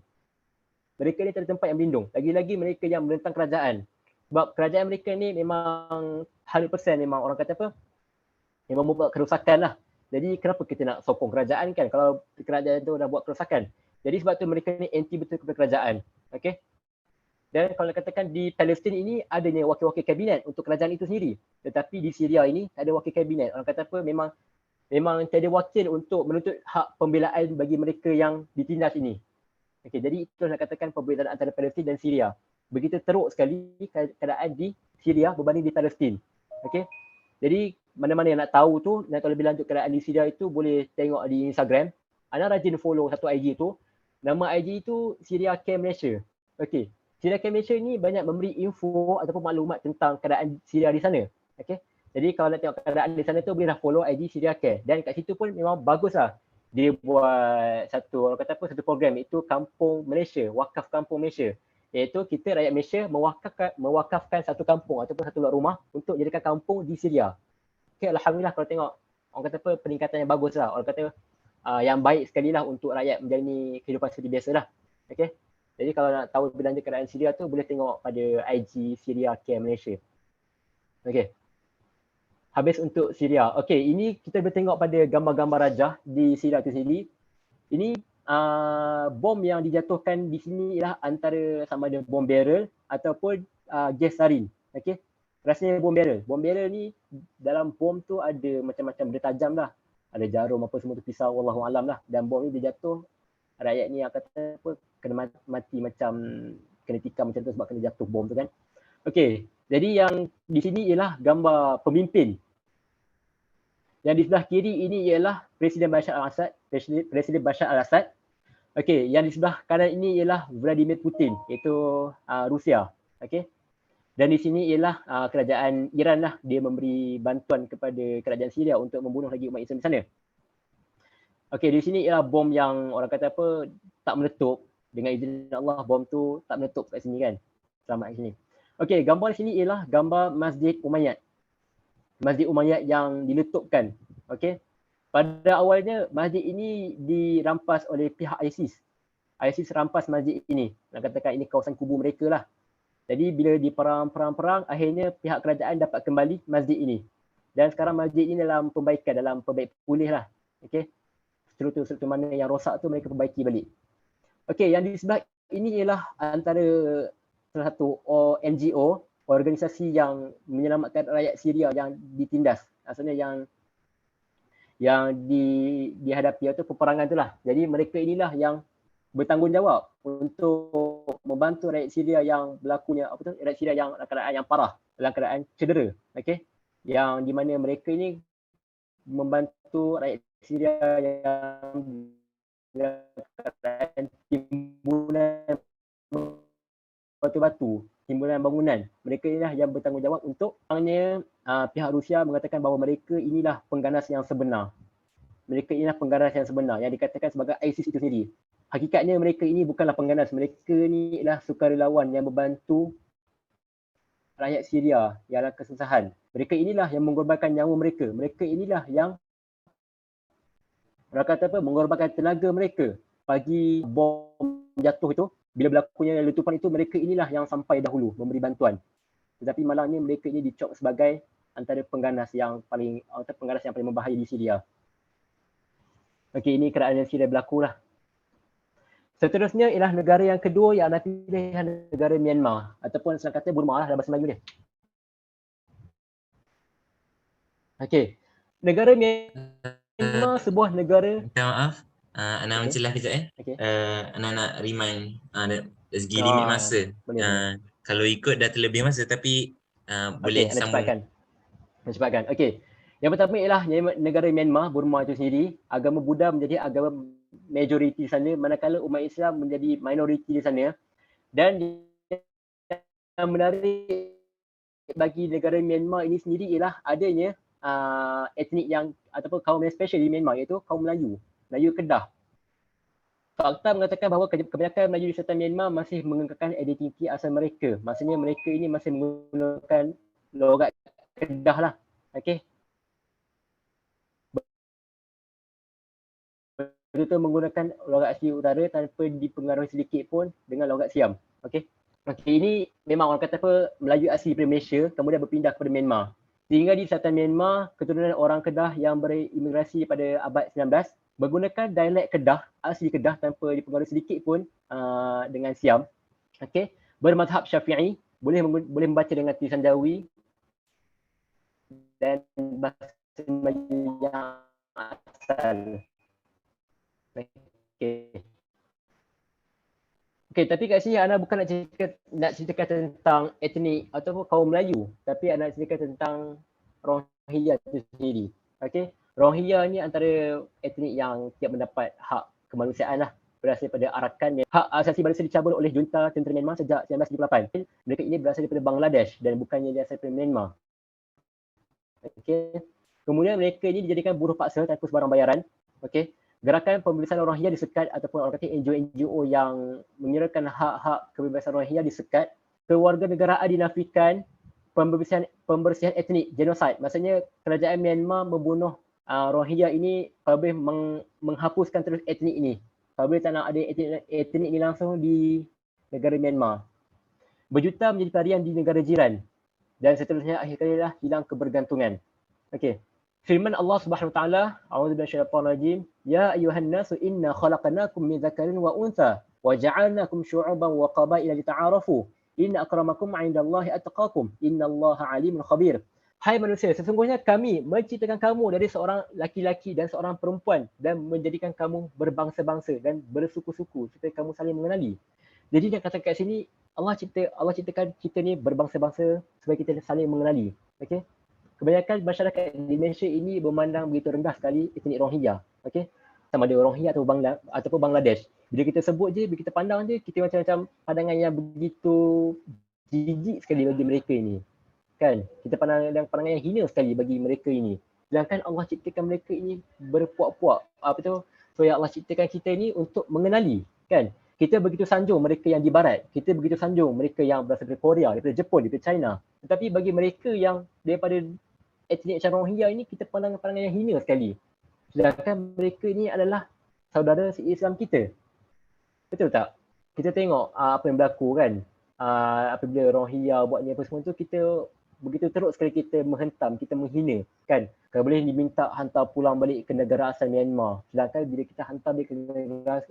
Mereka ni tak ada tempat yang berlindung. Lagi-lagi mereka yang menentang kerajaan. Sebab kerajaan mereka ni memang 100% memang orang kata apa, memang membuat kerosakan lah. Jadi kenapa kita nak sokong kerajaan kan kalau kerajaan tu dah buat kerosakan. Jadi sebab tu mereka ni anti betul kepada kerajaan. Okey. Dan kalau katakan di Palestin ini adanya wakil-wakil kabinet untuk kerajaan itu sendiri. Tetapi di Syria ini tak ada wakil kabinet. Orang kata apa, memang tiada wakil untuk menuntut hak pembelaan bagi mereka yang ditindas ini. Okey, jadi itu nak katakan perbezaan antara Palestin dan Syria. Begitu teruk sekali keadaan di Syria berbanding di Palestin. Okey. Jadi mana-mana yang nak tahu tu, nak tahu lebih lanjut keadaan di Syria itu boleh tengok di Instagram. Ana rajin follow satu IG tu. Nama IG tu Syria Care Malaysia. Okey. Syria Care Malaysia ni banyak memberi info ataupun maklumat tentang keadaan Syria di sana. Okey. Jadi kalau nak tengok keadaan di sana tu bolehlah follow IG Syria Care. Dan kat situ pun memang baguslah. Dia buat satu program iaitu Kampung Malaysia, Wakaf Kampung Malaysia. Iaitu kita rakyat Malaysia mewakafkan satu kampung ataupun satu lot rumah untuk jadikan kampung di Syria. Okay, alhamdulillah kalau tengok orang kata apa, peningkatan yang bagus lah. Orang kata yang baik sekali lah untuk rakyat menjalani kehidupan seperti biasa lah. Okay. Jadi kalau nak tahu lebih lanjut keadaan Syria tu boleh tengok pada IG Syria Care Malaysia. Okay. Habis untuk Syria. Okey, ini kita boleh tengok pada gambar-gambar rajah di Syria itu sendiri. Ini bom yang dijatuhkan di sini ialah antara sama ada bom barrel ataupun gas sarin. Okey. rasanya bom barrel. Bom barrel ni dalam bom tu ada macam-macam benda tajam lah. Ada jarum apa semua tu, pisau, wallahu alam lah. Dan bom ni dia jatuh, rakyat ni yang kata apa, kena mati macam kena tikam macam tu sebab kena jatuh bom tu kan. Okey, jadi yang di sini ialah gambar pemimpin. Yang di sebelah kiri ini ialah Presiden Bashar al-Assad, Presiden Bashar al-Assad. Okey, yang di sebelah kanan ini ialah Vladimir Putin, iaitu Rusia. Okey. Dan di sini ialah kerajaan Iran lah, dia memberi bantuan kepada kerajaan Syria untuk membunuh lagi umat Islam di sana. Okey, di sini ialah bom yang orang kata apa, tak meletup. Dengan izin Allah, bom tu tak meletup kat sini kan. Selamat kat sini. Okey, gambar di sini ialah gambar Masjid Umayyad. Masjid Umayyad yang diletupkan. Okey. Pada awalnya masjid ini dirampas oleh pihak ISIS. ISIS rampas masjid ini. Nak katakan ini kawasan kubu mereka lah. Jadi bila diperang, akhirnya pihak kerajaan dapat kembali masjid ini. Dan sekarang masjid ini dalam pembaikan, dalam perbaik pulih lah. Okey. Struktur-struktur mana yang rosak tu mereka perbaiki balik. Okey, yang di sebelah ini ialah antara salah satu NGO, organisasi yang menyelamatkan rakyat Syria yang ditindas. Maksudnya yang dihadapi atau peperangan tu lah. Jadi mereka inilah yang bertanggungjawab untuk membantu rakyat Syria yang berlakunya rakyat Syria yang dalam keadaan yang parah, dalam keadaan cedera, okey, yang di mana mereka ini membantu rakyat Syria yang dalam keadaan timbunan batu-batu, timbunan bangunan. Mereka inilah yang bertanggungjawab untuk pihak Rusia mengatakan bahawa mereka inilah pengganas yang sebenar. Mereka inilah pengganas yang sebenar yang dikatakan sebagai ISIS itu sendiri. Hakikatnya mereka ini bukanlah pengganas, mereka ni ialah sukarelawan yang membantu rakyat Syria yang dalam kesusahan. Mereka inilah yang mengorbankan nyawa mereka. Mereka inilah yang orang kata apa, mengorbankan tenaga mereka. Pagi bom jatuh itu, bila berlakunya letupan itu, mereka inilah yang sampai dahulu memberi bantuan. Tetapi malangnya mereka ini dicop sebagai antara pengganas yang paling membahaya di Syria. Okey, ini keadaan Syria berlaku lah. Seterusnya ialah negara yang kedua yang anda pilih, negara Myanmar ataupun senang kata Burma lah dalam bahasa Melayu dia. Okey. Negara Myanmar sebuah negara. Minta maaf, Ana mencelah kejap Okey. Ana nak remind dari segi limit masa. Boleh. Kalau ikut dah terlebih masa tapi boleh sambung. Cepatkan. Okey. Yang pertama ialah negara Myanmar, Burma itu sendiri, agama Buddha menjadi agama majoriti di sana, manakala umat Islam menjadi minoriti di sana. Dan yang menarik bagi negara Myanmar ini sendiri ialah adanya etnik yang ataupun kaum yang special di Myanmar, iaitu kaum Melayu Kedah. Fakta mengatakan bahawa kebanyakan Melayu di selatan Myanmar masih mengekalkan identiti asal mereka. Maksudnya mereka ini masih menggunakan logat Kedah lah. Okey. Betul menggunakan logat asli utara tanpa dipengaruhi sedikit pun dengan logat Siam. Okey. Ini memang orang kata apa, Melayu asli dari Malaysia kemudian berpindah kepada Myanmar. Sehingga di selatan Myanmar, keturunan orang Kedah yang berimigrasi pada abad 19 menggunakan dialek Kedah, asli Kedah tanpa dipengaruhi sedikit pun dengan Siam. Okey. Bermazhab Syafi'i, boleh membaca dengan tulisan Jawi dan bahasa Melayu yang asal. Okey, tapi kat sini Ana bukan nak ceritakan tentang etnik ataupun kaum Melayu, tapi Ana nak ceritakan tentang Rohingya itu sendiri. Okey, Rohingya ni antara etnik yang tiap mendapat hak kemanusiaan lah, berasal daripada Arakan. Hak asasi manusia dicabut oleh junta tentera Myanmar sejak 1978. Mereka ini berasal daripada Bangladesh dan bukannya berasal daripada Myanmar. Okey, kemudian mereka ini dijadikan buruh paksa tanpa sebarang bayaran. Okey. Gerakan pembebasan Rohingya disekat ataupun orang kata NGO yang menyuarakan hak-hak kebebasan Rohingya disekat, kewarganegaraan dinafikan, pembersihan etnik, genosid. Maksudnya kerajaan Myanmar membunuh Rohingya ini apabila menghapuskan terus etnik ini. Apabila tak nak ada etnik ini langsung di negara Myanmar. Berjuta menjadi tarian di negara jiran. Dan seterusnya akhirnya hilang kebergantungan. Okey. Firman Allah Subhanahu Wa Taala, A'udzu bisyaitanir rajim, ya ayyuhan nasu inna khalaqnakum min dzakarin wa untha wa ja'alnakum syu'uban wa qabaila lita'arafu. Inna akramakum 'indallahi atqakum. Innallaha 'alimun khabir. Hai manusia, sesungguhnya kami menciptakan kamu dari seorang laki-laki dan seorang perempuan dan menjadikan kamu berbangsa-bangsa dan bersuku-suku supaya kamu saling mengenali. Jadi dia kata kat sini Allah ciptakan kita ni berbangsa-bangsa supaya kita saling mengenali. Okey. Kebanyakan masyarakat di Malaysia ini memandang begitu rendah sekali etnik Rohingya. Okey. Sama ada Rohingya ataupun Bangladesh. Bila kita sebut je, bila kita pandang je, kita macam pandangan yang begitu jijik sekali bagi mereka ini. Kan? Kita pandang pandangan yang hina sekali bagi mereka ini. Sedangkan Allah ciptakan mereka ini berpuak-puak. Apa tu? Supaya Allah ciptakan kita ini untuk mengenali. Kan? Kita begitu sanjung mereka yang di barat. Kita begitu sanjung mereka yang berasal dari Korea, daripada Jepun, daripada China. Tetapi bagi mereka yang daripada etnik macam Rohingya ini, kita pandang pandangan yang hina sekali. Sedangkan mereka ini adalah saudara se-Islam kita. Betul tak? Kita tengok apa yang berlaku kan. Apabila Rohingya buat ni apa semua tu, kita begitu teruk sekali kita menghentam, kita menghina kan. Kalau boleh diminta hantar pulang balik ke negara asal Myanmar. Sedangkan bila kita hantar balik ke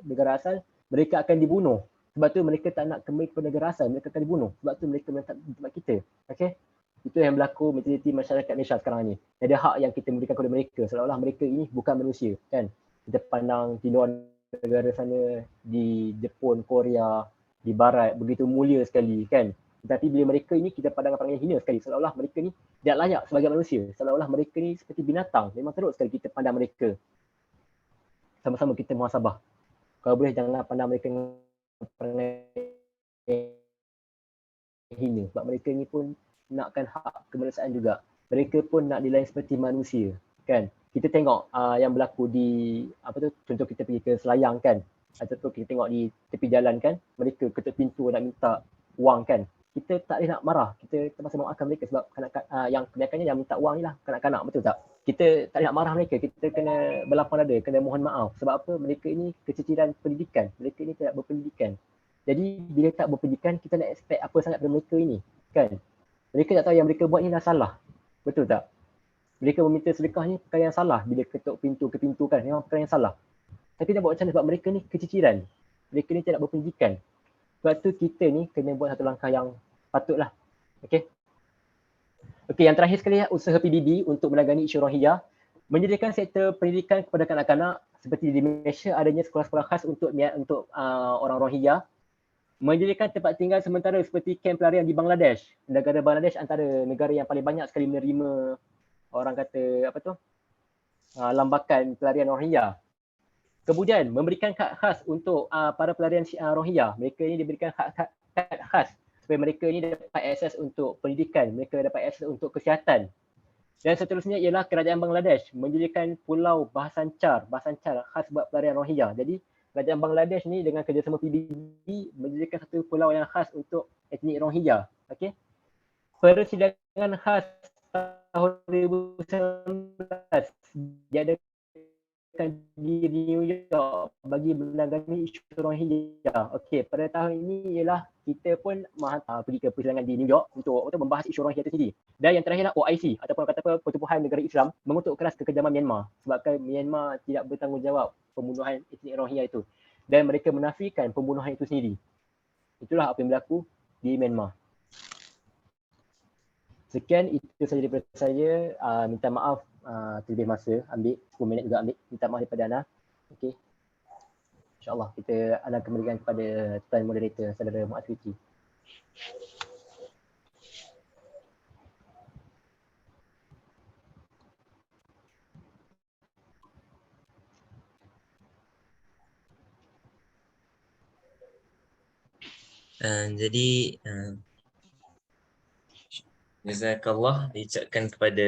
negara asal, mereka akan dibunuh. Sebab tu mereka tak nak kembali ke negara asal, mereka akan dibunuh. Sebab tu mereka menetap di tempat kita. Okay? Itu yang berlaku mentaliti masyarakat Malaysia sekarang ni. Ada hak yang kita berikan kepada mereka, seolah-olah mereka ini bukan manusia kan. Kita pandang di luar negara sana, di Jepun, Korea, di barat begitu mulia sekali kan. Tetapi bila mereka ini kita pandang-pandang yang hina sekali, seolah-olah mereka ni tidak layak sebagai manusia, seolah-olah mereka ni seperti binatang. Memang teruk sekali kita pandang mereka. Sama-sama kita muhasabah. Kalau boleh janganlah pandang mereka dengan hina, sebab mereka ni pun nakkan hak kemanusiaan juga. Mereka pun nak dilayan seperti manusia kan. Kita tengok yang berlaku di apa tu, contoh kita pergi ke Selayang kan, ataupun kita tengok di tepi jalan kan, mereka ketuk pintu nak minta wang kan. Kita tak boleh nak marah, kita terpaksa memaafkan mereka sebab yang kebanyakannya yang minta wang ni lah kanak-kanak, betul tak? Kita tak boleh nak marah mereka, kita kena berlapang dada, kena mohon maaf. Sebab apa? Mereka ini keciciran pendidikan, mereka ini tidak berpendidikan. Jadi bila tak berpendidikan, kita nak expect apa sangat dari mereka ini kan. Mereka tak tahu yang mereka buat ni dah salah, betul tak? Mereka meminta sedekah ni perkara yang salah bila ketuk pintu ke pintu kan, memang perkara yang salah. Tapi nak buat macam mana sebab mereka ni keciciran, mereka ni tidak berpendidikan. Sebab tu kita ni kena buat satu langkah yang patutlah. Okey. Okey, yang terakhir sekali usaha PBB untuk menangani isu Rohingya, menyediakan sektor pendidikan kepada kanak-kanak seperti di Malaysia adanya sekolah-sekolah khas untuk orang Rohingya, menyediakan tempat tinggal sementara seperti kem pelarian di Bangladesh. Negara Bangladesh antara negara yang paling banyak sekali menerima orang kata apa tu, lambakan pelarian Rohingya. Kemudian memberikan kad khas untuk para pelarian Rohingya. Mereka ini diberikan kad khas supaya mereka ini dapat akses untuk pendidikan, mereka dapat akses untuk kesihatan. Dan seterusnya ialah kerajaan Bangladesh menyediakan pulau Bhasan Char khas buat pelarian Rohingya. Jadi kerajaan Bangladesh ni dengan kerjasama PBB menyediakan satu pulau yang khas untuk etnik Rohingya. Okey. Persidangan khas tahun 2019 diadakan di New York bagi menangani isu Rohingya. Okey, pada tahun ini ialah kita pun pergi ke persidangan di New York untuk membahas isu Rohingya itu sendiri. Dan yang terakhirlah OIC ataupun kata apa, Pertubuhan Negara Islam mengutuk keras kekejaman Myanmar sebabkan Myanmar tidak bertanggungjawab pembunuhan etnik Rohingya itu dan mereka menafikan pembunuhan itu sendiri. Itulah apa yang berlaku di Myanmar. Sekian itu saja daripada saya. Minta maaf terlebih masa, ambil 10 minit juga ambil. Minta maaf daripada Ana. Okey. InsyaAllah kita Ana akan berikan kepada tuan moderator, saudara Muaz Fiki. Jadi jazakallah diucapkan kepada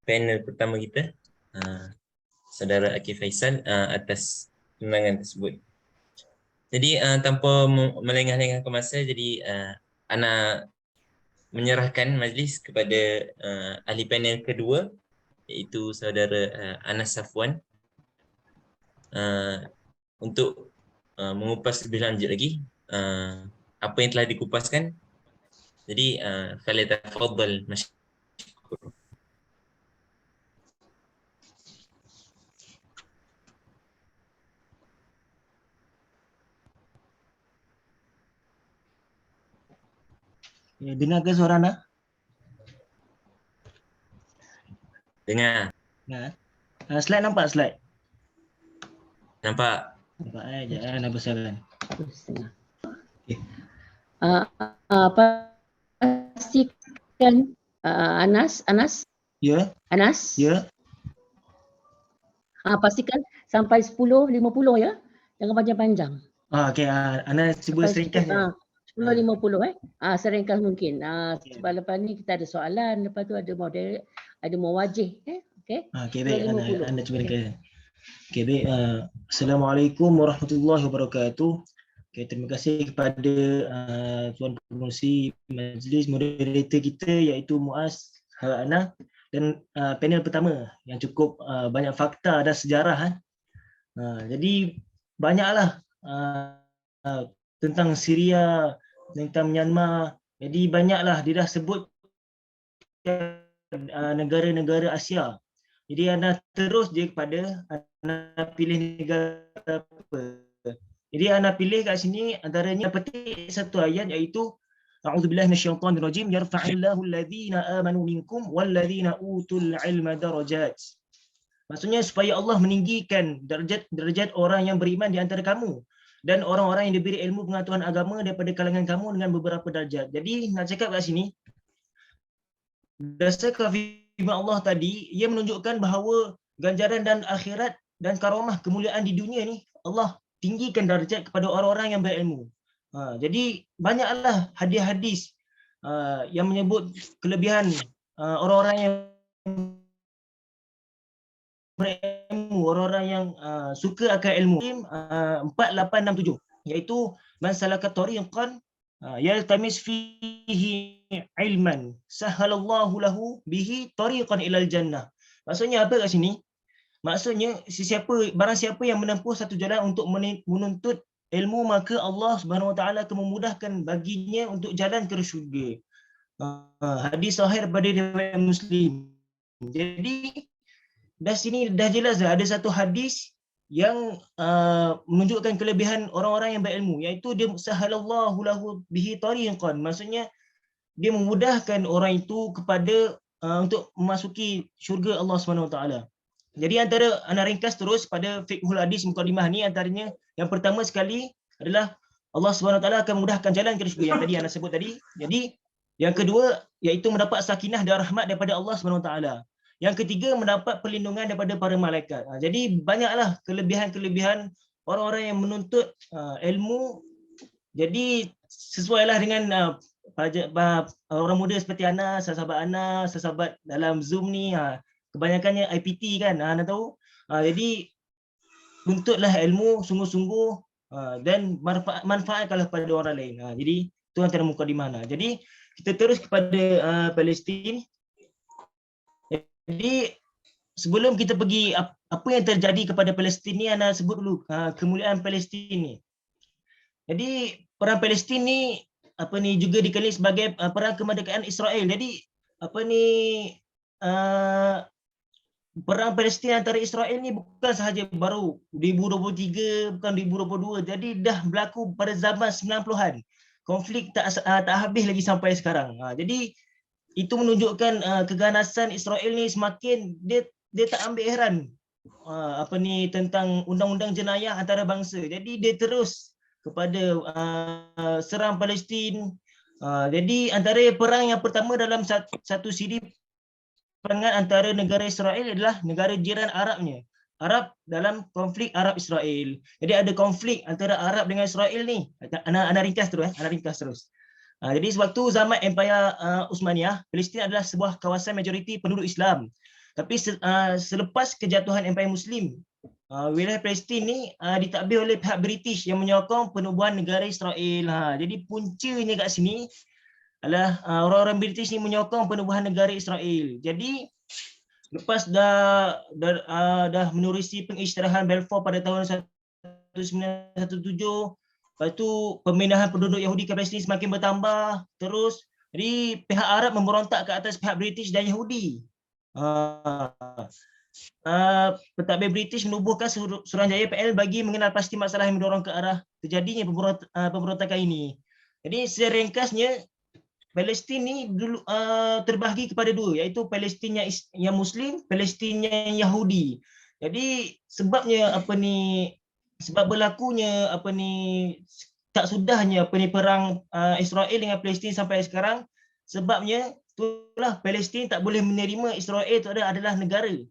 panel pertama kita, saudara Akif Faisal, atas penerangan tersebut. Jadi tanpa melengah-lengahkan masa, jadi Ana menyerahkan majlis kepada ahli panel kedua, iaitu saudara Anas Safwan, untuk mengupas lebih lanjut lagi apa yang telah dikupaskan. Jadi falyatafaddal mashkur. Ya, dengar ke suara Ana? Dengar. Nah, slide nampak slide? Nampak? Nampak Sekejap Ana besarkan. Okay. Pastikan Anas Ya, ya. pastikan sampai 10.50 ya. Jangan panjang-panjang. Okey, Ana cuba Sampai seringkasnya. 10.50 seringkas mungkin. Sebab lepas ni kita ada soalan, lepas tu ada model, ada mewajih. Okey. Okey, baik. 10.50. Ana cuba ringkaskan. Okey, baik. Assalamualaikum warahmatullahi wabarakatuh. Okay, terima kasih kepada Tuan Pengerusi Majlis moderator kita iaitu Muaz Ana dan panel pertama yang cukup banyak fakta dan sejarah. Jadi banyaklah tentang Syria, tentang Myanmar. Jadi banyaklah dia dah sebut negara-negara Asia. Jadi Ana terus je kepada Ana pilih negara apa. Jadi Ana pilih kat sini antaranya petik satu ayat iaitu A'udzubillahi minasyaitonirrajim yarfa'illahu alladhina amanu minkum walladzina utul ilma darajat. Maksudnya supaya Allah meninggikan derajat orang yang beriman di antara kamu dan orang-orang yang diberi ilmu pengetahuan agama daripada kalangan kamu dengan beberapa darjat. Jadi nak cakap kat sini dasarkan firman Allah tadi, ia menunjukkan bahawa ganjaran dan akhirat dan karamah kemuliaan di dunia ni Allah tinggikan darjat kepada orang-orang yang berilmu. Jadi banyaklah hadis-hadis yang menyebut kelebihan orang-orang yang berilmu, orang-orang yang suka akan ilmu. 4867 iaitu man salaka tariqan yaltamis fihi ilman sahalallahu lahu bihi tariqan ilal jannah. Maksudnya apa kat sini? Maksudnya barang siapa yang menempuh satu jalan untuk menuntut ilmu, maka Allah Subhanahu Wa Taala akan memudahkan baginya untuk jalan ke syurga. Hadis sahih daripada riwayat Muslim. Jadi dah sini dah jelas dah ada satu hadis yang menunjukkan kelebihan orang-orang yang berilmu, iaitu dia sahalallahu lahu bihi tariqan. Maksudnya dia memudahkan orang itu kepada untuk memasuki syurga Allah Subhanahu Wa Taala. Jadi antara ana ringkas terus pada fiqhul hadis mukadimah ni, antaranya yang pertama sekali adalah Allah Subhanahu Wa Taala akan memudahkan jalan ke syurga yang tadi ana sebut tadi. Jadi yang kedua iaitu mendapat sakinah dan rahmat daripada Allah Subhanahu Wa Taala. Yang ketiga mendapat perlindungan daripada para malaikat. Jadi banyaklah kelebihan-kelebihan orang-orang yang menuntut ilmu. Jadi sesuailah dengan orang muda seperti Ana, sahabat dalam Zoom ni, kebanyakannya IPT kan, anda tahu. Jadi tuntutlah ilmu sungguh-sungguh dan manfaatkanlah pada orang lain. Jadi itu antara mukadimah. Jadi kita terus kepada Palestin. Jadi sebelum kita pergi apa yang terjadi kepada Palestin ni, Ana sebut dulu kemuliaan Palestin ni. Jadi perang Palestin ni juga dikenali sebagai perang kemerdekaan Israel. Jadi perang Palestin antara Israel ni bukan sahaja baru 2023, bukan 2022. Jadi dah berlaku pada zaman 90-an. Konflik tak habis lagi sampai sekarang. Jadi itu menunjukkan keganasan Israel ni semakin dia tak ambil heran tentang undang-undang jenayah antarabangsa. Jadi dia terus kepada serang Palestin. Jadi antara perang yang pertama dalam satu siri perangan antara negara Israel adalah negara jiran Arabnya. Arab dalam konflik Arab-Israel. Jadi ada konflik antara Arab dengan Israel ni. Ana ringkas terus. Jadi sewaktu zaman Empire Uthmaniyah, Palestin adalah sebuah kawasan majoriti penduduk Islam. Tapi selepas kejatuhan Empire Muslim, wilayah Palestin ni ditadbir oleh pihak British yang menyokong penubuhan negara Israel. Jadi puncanya kat sini adalah orang-orang British ni menyokong penubuhan negara Israel. Jadi lepas dah menerusi pengisytiharan Balfour pada tahun 1917, lepas tu pemindahan penduduk Yahudi ke Palestin semakin bertambah terus. Jadi pihak Arab memberontak ke atas pihak British dan Yahudi. Pentadbir British menubuhkan Suruhanjaya PL bagi mengenal pasti masalah yang mendorong ke arah terjadinya pemberontakan ini. Jadi secara ringkasnya, Palestin ni dulu terbahagi kepada dua, iaitu Palestin yang Muslim, Palestin yang Yahudi. Jadi sebabnya sebab berlakunya tak sudahnya perang Israel dengan Palestin sampai sekarang, sebabnya itulah Palestin tak boleh menerima Israel itu adalah negara.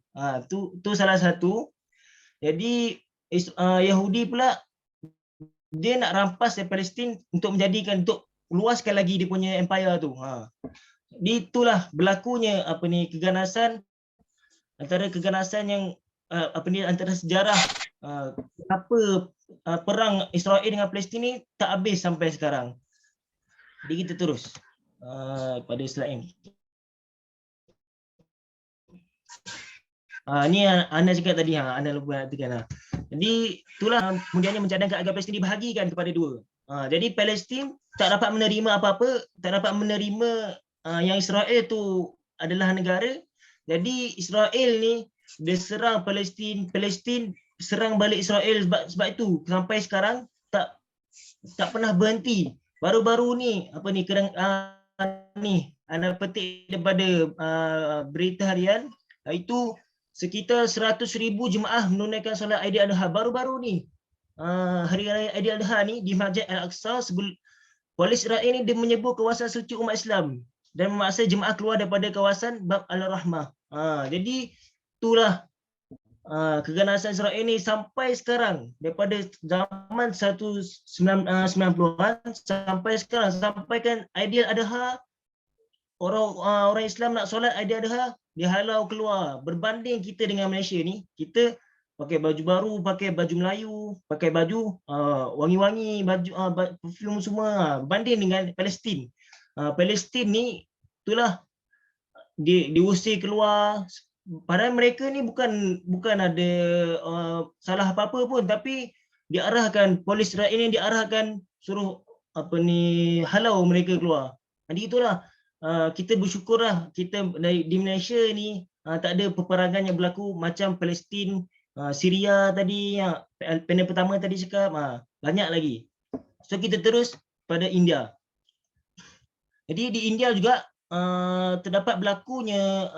Tu salah satu. Jadi Yahudi pula dia nak rampas dari Palestin untuk luaskan lagi dia punya empire tu. Jadi itulah berlakunya keganasan yang antara sejarah kenapa perang Israel dengan Palestin ni tak habis sampai sekarang. Jadi kita terus pada slide ini. Ni Ana cakap tadi, Ana lupa nak tekan. Jadi itulah kemudiannya mencadangkan agar Palestin dibahagikan kepada dua. Jadi Palestin tak dapat menerima apa-apa, tak dapat menerima yang Israel tu adalah negara. Jadi Israel ni dia serang Palestin, Palestin serang balik Israel sebab itu sampai sekarang tak pernah berhenti. Baru-baru ni Ana petik daripada berita harian, iaitu sekitar 100,000 jemaah menunaikan solat Aidil Adha baru-baru ni. Hari raya Aidil Adha ni di Masjid Al-Aqsa, polis Israel ni dia menyebut kawasan suci umat Islam dan memaksa jemaah keluar daripada kawasan Bab Al-Rahmah. Jadi itulah keganasan Israel ni sampai sekarang, daripada zaman 1990-an sampai sekarang, sampaikan Aidil Adha orang Islam nak solat Aidil Adha dihalau keluar. Berbanding kita dengan Malaysia ni, kita pakai baju baru, pakai baju Melayu, pakai baju wangi-wangi, baju perfume semua. Berbanding dengan Palestin. Palestin ni itulah diusir keluar. Padahal mereka ni bukan ada salah apa-apa pun, tapi diarahkan, polis Israel ni diarahkan suruh halau mereka keluar. Jadi itulah kita bersyukurlah kita di Malaysia ni tak ada peperangan yang berlaku macam Palestin, Syria tadi yang panel pertama tadi cakap, banyak lagi. So kita terus pada India. Jadi di India juga terdapat berlakunya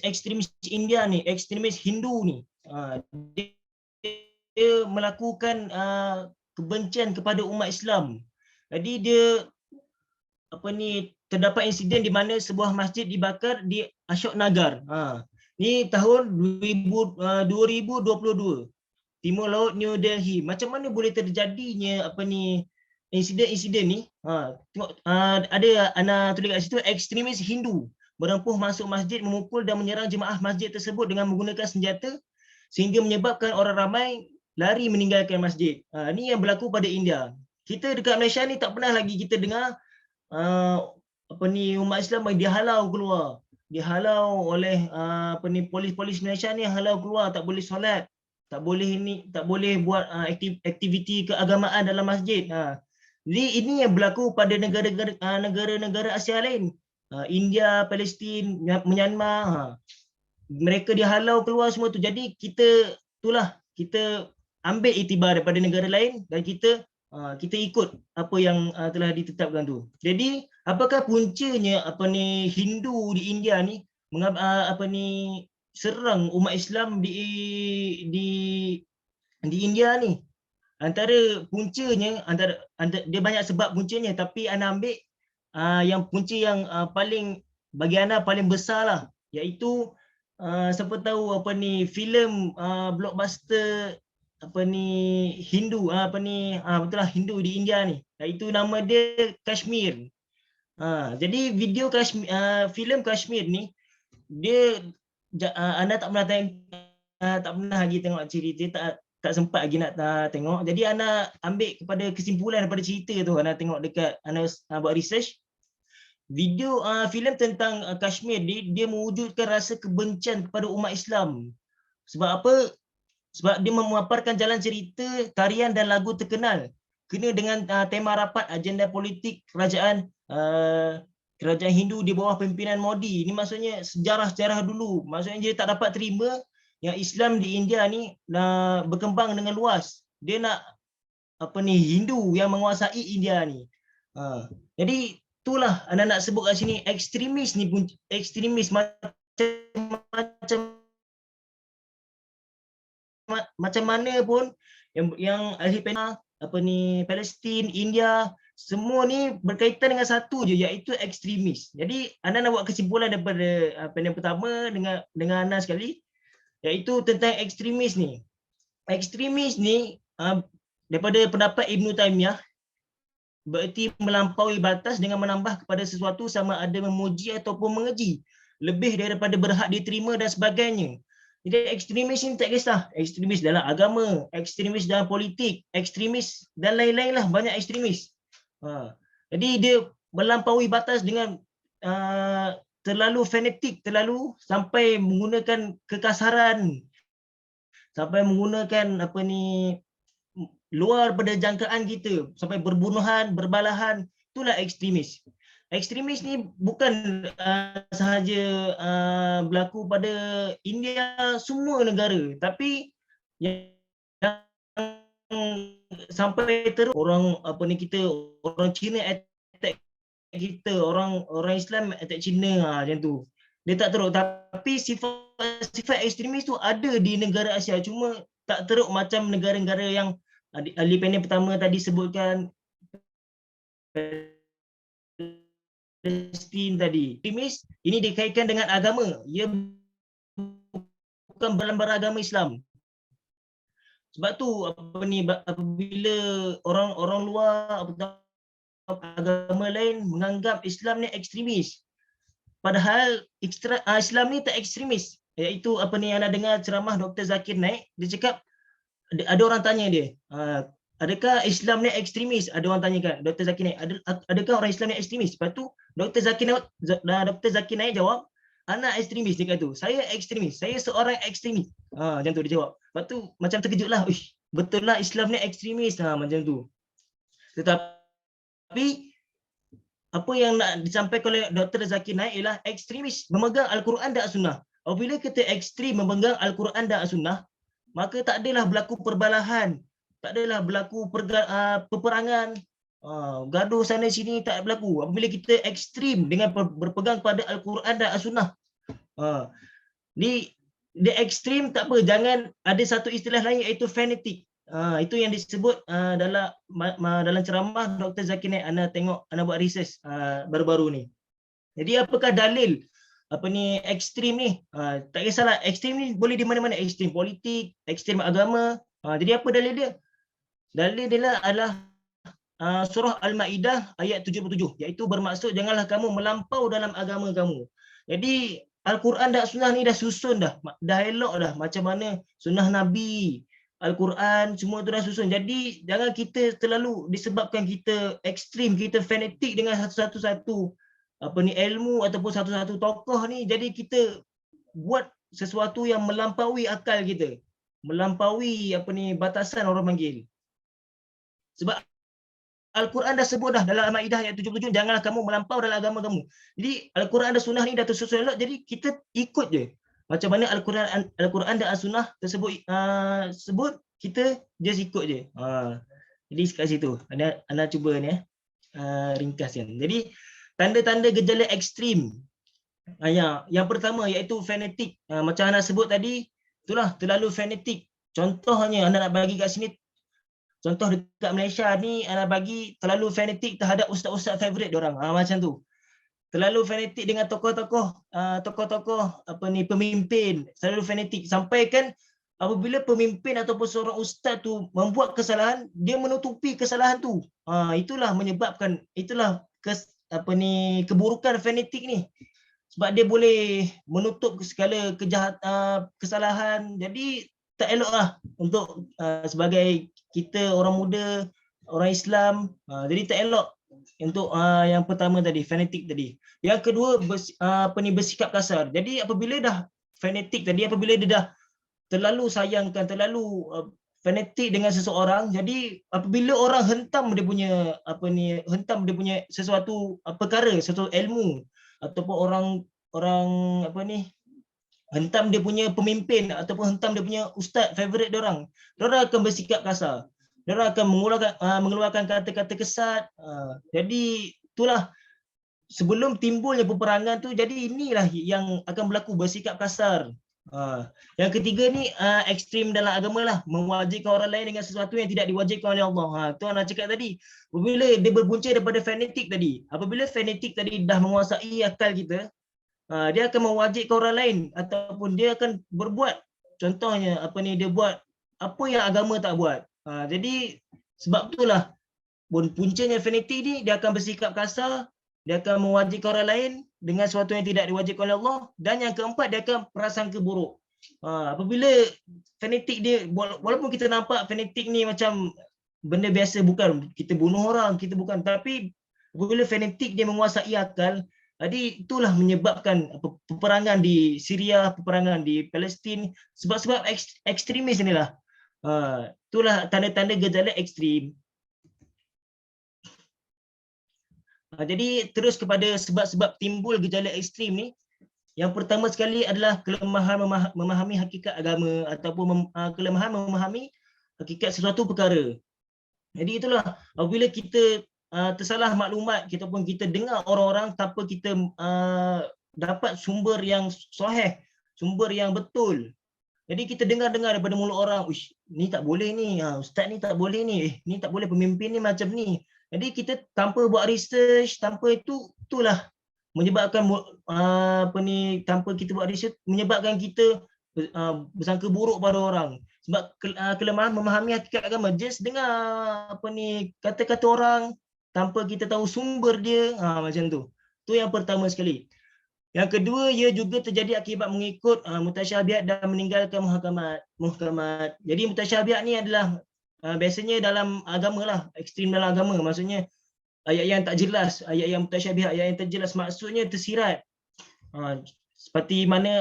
ekstremis India ni, ekstremis Hindu ni. Dia melakukan kebencian kepada umat Islam. Jadi dia terdapat insiden di mana sebuah masjid dibakar di Ashok Nagar. Ni tahun 2022. Timur Laut New Delhi. Macam mana boleh terjadinya insiden-insiden ni? Tengok ada Ana tulis kat situ, ekstremis Hindu berempuh masuk masjid, memukul dan menyerang jemaah masjid tersebut dengan menggunakan senjata sehingga menyebabkan orang ramai lari meninggalkan masjid. Ni yang berlaku pada India. Kita dekat Malaysia ni tak pernah lagi kita dengar umat Islam dihalau keluar. Dihalau oleh polis-polis Malaysia ni, halau keluar, tak boleh solat, tak boleh buat aktiviti keagamaan dalam masjid. Jadi ini yang berlaku pada negara-negara Asia lain. India, Palestin, Myanmar. Mereka dihalau keluar semua tu. Jadi kita ambil iktibar daripada negara lain dan kita ikut apa yang telah ditetapkan tu. Jadi apakah puncanya Hindu di India ni serang umat Islam di India ni? Antara puncanya, dia banyak sebab puncanya, tapi Ana ambil yang punca yang bagi Ana paling besar lah, iaitu siapa tahu filem blockbuster Hindu, betul lah, Hindu di India ni, iaitu nama dia Kashmir. Jadi video filem Kashmir ni, dia Ana tak pernah lagi tengok cerita, tak sempat lagi nak tengok. Jadi Ana ambil kepada kesimpulan daripada cerita tu, Ana tengok dekat, Ana buat research. Video filem tentang Kashmir ni, dia mewujudkan rasa kebencian kepada umat Islam. Sebab apa? Sebab dia memaparkan jalan cerita, tarian dan lagu terkenal kena dengan tema rapat agenda politik kerajaan Hindu di bawah pimpinan Modi. Ini maksudnya sejarah-sejarah dulu. Maksudnya dia tak dapat terima yang Islam di India ni berkembang dengan luas. Dia nak Hindu yang menguasai India ni. Jadi itulah anak-anak sebut kat sini ekstremis ni pun ekstremis macam mana pun yang ahli Palestin, India, semua ni berkaitan dengan satu je, iaitu ekstremis. Jadi anda nak buat kesimpulan daripada yang pertama dengan anda sekali, iaitu tentang ekstremis ni. Ekstremis ni daripada pendapat Ibn Taymiyah bererti melampaui batas dengan menambah kepada sesuatu sama ada memuji ataupun mengeji lebih daripada berhak diterima dan sebagainya. Jadi ekstremis ni tak kisah, ekstremis dalam agama, ekstremis dalam politik, ekstremis dan lain-lain lah, banyak ekstremis. Jadi dia melampaui batas dengan terlalu fanatik, terlalu sampai menggunakan kekasaran, sampai menggunakan luar pada jangkaan kita, sampai berbunuhan, berbalahan, itulah ekstremis. Ekstremis ni bukan sahaja berlaku pada India, semua negara, tapi yang sampai terus orang orang Cina attack kita, orang Islam attack Cina, macam tu. Dia tak teruk, tapi sifat ekstremis tu ada di negara Asia, cuma tak teruk macam negara-negara yang ahli panel pertama tadi sebutkan, Palestin tadi. Ekstremis ini dikaitkan dengan agama, ia bukan beragama Islam. Sebab tu apabila orang luar agama lain menganggap Islam ni ekstremis, padahal Islam ni tak ekstremis. Iaitu anda dengar ceramah Dr. Zakir Naik, dia cakap, ada orang tanya dia, adakah Islam ni ekstremis? Ada orang tanya kan Dr. Zakir Naik, adakah orang Islam ni ekstremis? Lepas tu Dr. Zakir Naik jawab, anak ekstremis. Dia kata, saya ekstremis, saya seorang ekstremis. Macam tu dia jawab. Lepas tu macam terkejut lah, betul lah Islam ni ekstremis, macam tu. Tetapi apa yang nak disampaikan oleh Dr. Zakir Naik ialah ekstremis memegang Al-Quran dan As-Sunnah. Apabila kita ekstrim memegang Al-Quran dan As-Sunnah, maka tak adalah berlaku perbalahan, tak adalah berlaku peperangan, gaduh sana sini, tak berlaku. Apabila kita ekstrim dengan berpegang pada Al-Quran dan As-Sunnah, dia ekstrim tak apa, jangan ada satu istilah lain iaitu fanatik. Itu yang disebut dalam ceramah Dr. Zakir Naik. Ana buat research baru-baru ni. Jadi apakah dalil ekstrim ni? Tak kisahlah, ekstrim ni boleh di mana-mana, ekstrim politik, ekstrim agama. Jadi apa dalil dia? Dalil dia adalah surah Al-Maidah ayat 77, iaitu bermaksud janganlah kamu melampau dalam agama kamu. Jadi Al-Quran dan Sunnah ni dah susun dah elok dah macam mana Sunnah Nabi, Al-Quran, semua tu dah susun. Jadi jangan kita terlalu disebabkan kita ekstrim, kita fanatik dengan satu-satu ilmu ataupun satu-satu tokoh ni, jadi kita buat sesuatu yang melampaui akal kita, melampaui batasan orang panggil. Sebab Al-Quran dah sebut dah dalam Al-Maidah ayat 77, janganlah kamu melampau dalam agama kamu. Jadi Al-Quran dan Sunnah ni dah tersusun elok, jadi kita ikut je. Macam mana Al-Quran dan As-Sunnah tersebut sebut, kita just ikut je. Jadi kat situ anda cuba ni ringkaskan. Jadi tanda-tanda gejala ekstrim, yang pertama iaitu fanatik. Macam anda sebut tadi, itulah terlalu fanatik. Contohnya anda nak bagi kat sini, contoh dekat Malaysia ni, anda bagi terlalu fanatik terhadap ustaz-ustaz favourite diorang. Macam tu. Terlalu fanatik dengan tokoh-tokoh pemimpin, terlalu fanatik sampai kan apabila pemimpin ataupun seorang ustaz tu membuat kesalahan, dia menutupi kesalahan tu. Itulah menyebabkan, keburukan fanatik ni. Sebab dia boleh menutup segala kesalahan. Jadi tak elok lah untuk sebagai kita orang muda, orang Islam. Jadi tak elok untuk yang pertama tadi, fanatik tadi. Yang kedua, bersikap kasar. Jadi apabila dah fanatik tadi, apabila dia dah terlalu sayangkan, terlalu fanatik dengan seseorang, jadi apabila orang hentam dia punya sesuatu perkara, sesuatu ilmu, ataupun orang hentam dia punya pemimpin ataupun hentam dia punya ustaz favourite diorang akan bersikap kasar. Diorang akan mengeluarkan kata-kata kesat. Jadi itulah sebelum timbulnya peperangan tu, jadi inilah yang akan berlaku, bersikap kasar. Yang ketiga ni ekstrim dalam agama lah, mewajibkan orang lain dengan sesuatu yang tidak diwajibkan oleh Allah. Tu anak cakap tadi, apabila dia berpunca daripada fanatik tadi, apabila fanatik tadi dah menguasai akal kita, dia akan mewajibkan orang lain ataupun dia akan berbuat, contohnya dia buat apa yang agama tak buat. Jadi sebab itulah puncanya fanatik ni, dia akan bersikap kasar, dia akan mewajibkan orang lain dengan sesuatu yang tidak diwajibkan oleh Allah, dan yang keempat dia akan prasangka buruk. Apabila fanatik dia, walaupun kita nampak fanatik ni macam benda biasa, bukan kita bunuh orang, kita bukan, tapi apabila fanatik dia menguasai akal, jadi itulah menyebabkan peperangan di Syria, peperangan di Palestin, sebab-sebab ekstremis inilah. Itulah tanda-tanda gejala ekstrim. Jadi terus kepada sebab-sebab timbul gejala ekstrim ni, yang pertama sekali adalah kelemahan memahami hakikat agama ataupun kelemahan memahami hakikat sesuatu perkara. Jadi itulah apabila kita tersalah maklumat, kita dengar orang-orang tanpa kita dapat sumber yang sahih, sumber yang betul. Jadi kita dengar-dengar daripada mulut orang, "Uish, ni tak boleh ni, ustaz ni tak boleh ni, ni tak boleh, pemimpin ni macam ni." Jadi kita tanpa buat research, tanpa itulah menyebabkan tanpa kita buat research, menyebabkan kita bersangka buruk pada orang. Sebab kelemahan memahami hakikat agama, just dengar kata-kata orang tanpa kita tahu sumber dia, macam tu. Tu yang pertama sekali. Yang kedua, ia juga terjadi akibat mengikut mutasyabihat dan meninggalkan muhkamat. Jadi mutasyabihat ni adalah biasanya dalam agama lah, ekstrim dalam agama. Maksudnya ayat yang tak jelas, ayat yang mutasyabihat, ayat yang tak jelas, maksudnya tersirat. Seperti mana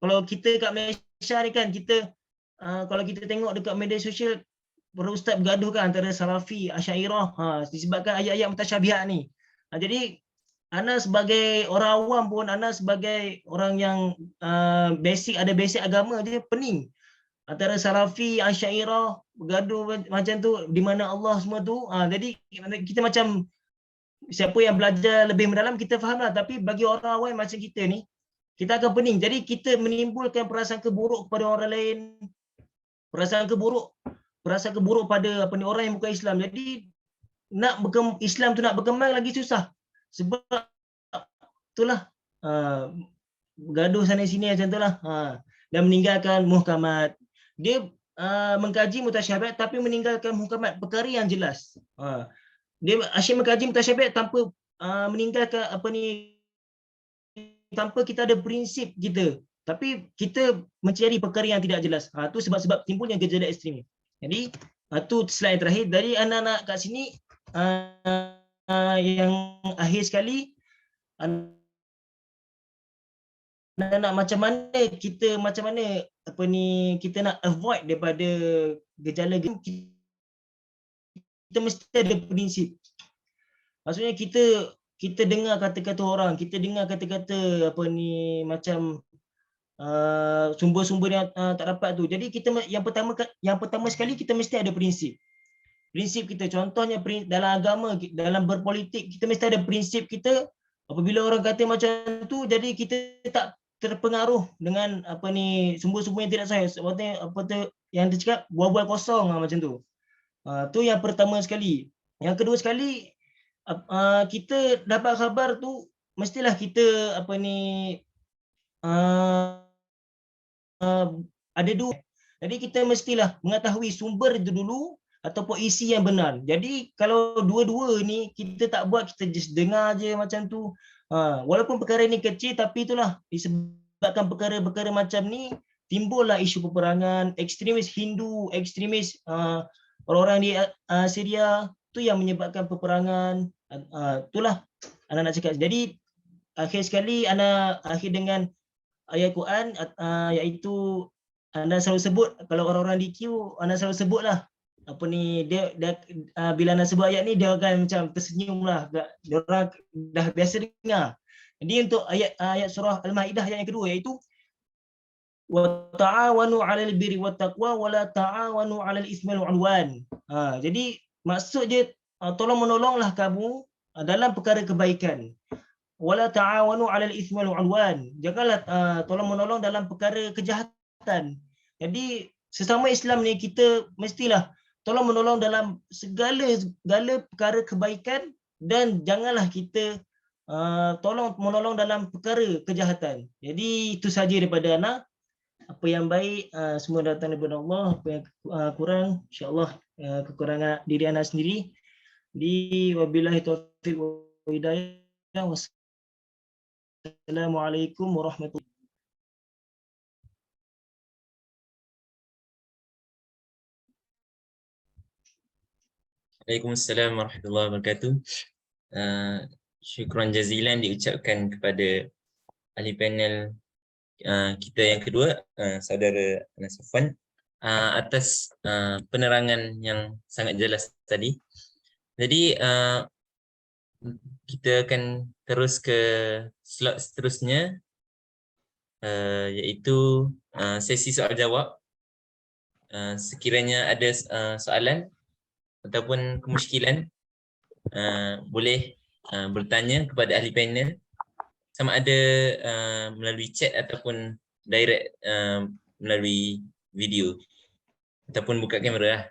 kalau kita kat Malaysia ni kan, kita kalau kita tengok dekat media sosial, para ustaz bergaduh kan antara Salafi, Asy'ariyah, disebabkan ayat-ayat mutasyabihat ni. Jadi ana sebagai orang awam pun, ana sebagai orang yang ada basic agama je, pening antara Salafi, Asy'ariyah bergaduh macam tu, di mana Allah semua tu. Jadi kita macam, siapa yang belajar lebih mendalam kita fahamlah, tapi bagi orang awam macam kita ni, kita akan pening. Jadi kita menimbulkan prasangka buruk kepada orang lain, prasangka buruk pada orang yang bukan Islam. Jadi Islam tu nak berkembang lagi susah. Sebab itulah bergaduh sana sini macam itulah. Dan meninggalkan muhkamat. Dia mengkaji mutasyabihat tapi meninggalkan muhkamat, perkara yang jelas. Dia asyik mengkaji mutasyabihat tanpa meninggalkan tanpa kita ada prinsip kita. Tapi kita mencari perkara yang tidak jelas. Itu sebab-sebab timbulnya gejala ekstrim. Jadi itu slide terakhir. Dari anak-anak kat sini, yang akhir sekali, anak-anak macam mana kita nak avoid daripada gejala kita mesti ada prinsip. Maksudnya kita dengar kata-kata orang, kita dengar kata-kata macam sumber-sumber yang tak dapat tu. Jadi kita yang pertama sekali kita mesti ada prinsip. Prinsip kita, contohnya dalam agama, dalam berpolitik, kita mesti ada prinsip kita. Apabila orang kata macam tu, jadi kita tak terpengaruh dengan sumber-sumber yang tidak sahih. Sebabnya yang dia cakap, bual-bual kosong macam tu. Tu yang pertama sekali. Yang kedua sekali, kita dapat khabar tu mestilah kita ada dua. Jadi kita mestilah mengetahui sumber itu dulu ataupun isi yang benar. Jadi kalau dua-dua ni kita tak buat, kita just dengar je macam tu. Walaupun perkara ni kecil, tapi itulah disebabkan perkara-perkara macam ni timbullah isu peperangan, ekstremis Hindu, ekstremis orang-orang di Syria, tu yang menyebabkan peperangan. Itulah anak nak cakap. Jadi akhir sekali ana akhir dengan ayat Quran, iaitu anda selalu sebut, kalau orang-orang di Q, anda selalu sebutlah dia bila anda sebut ayat ni, dia akan macam tersenyum lah, dia orang dah biasa dengar. Jadi untuk ayat surah Al-Maidah yang kedua, iaitu wa ta'awanu 'alal birri wat taqwa wa la ta'awanu 'alal itsmi wal 'udwan. Jadi maksud dia tolong menolonglah kamu dalam perkara kebaikan. Wala ta'awanu 'alal itsmi wal 'udwan. Janganlah tolong menolong dalam perkara kejahatan. Jadi sesama Islam ni kita mestilah tolong menolong dalam segala perkara kebaikan dan janganlah kita tolong menolong dalam perkara kejahatan. Jadi itu saja daripada ana. Apa yang baik semua datang daripada Allah, apa yang kurang insya-Allah kekurangan diri ana sendiri. Di wabillahi taufiq wa hidayah. Wassalamualaikum warahmatullahi. Waalaikumsalam warahmatullahi wabarakatuh. Syukran jazilan diucapkan kepada ahli panel kita yang kedua, saudara Anas Affan, atas penerangan yang sangat jelas tadi. Jadi kita akan terus ke slot seterusnya, iaitu sesi soal jawab. Sekiranya ada soalan ataupun kemusykilan, boleh bertanya kepada ahli panel, sama ada melalui chat ataupun direct melalui video ataupun buka kamera lah.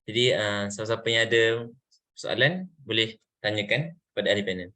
Jadi siapa-siapa yang ada soalan boleh tanyakan kepada ahli panel.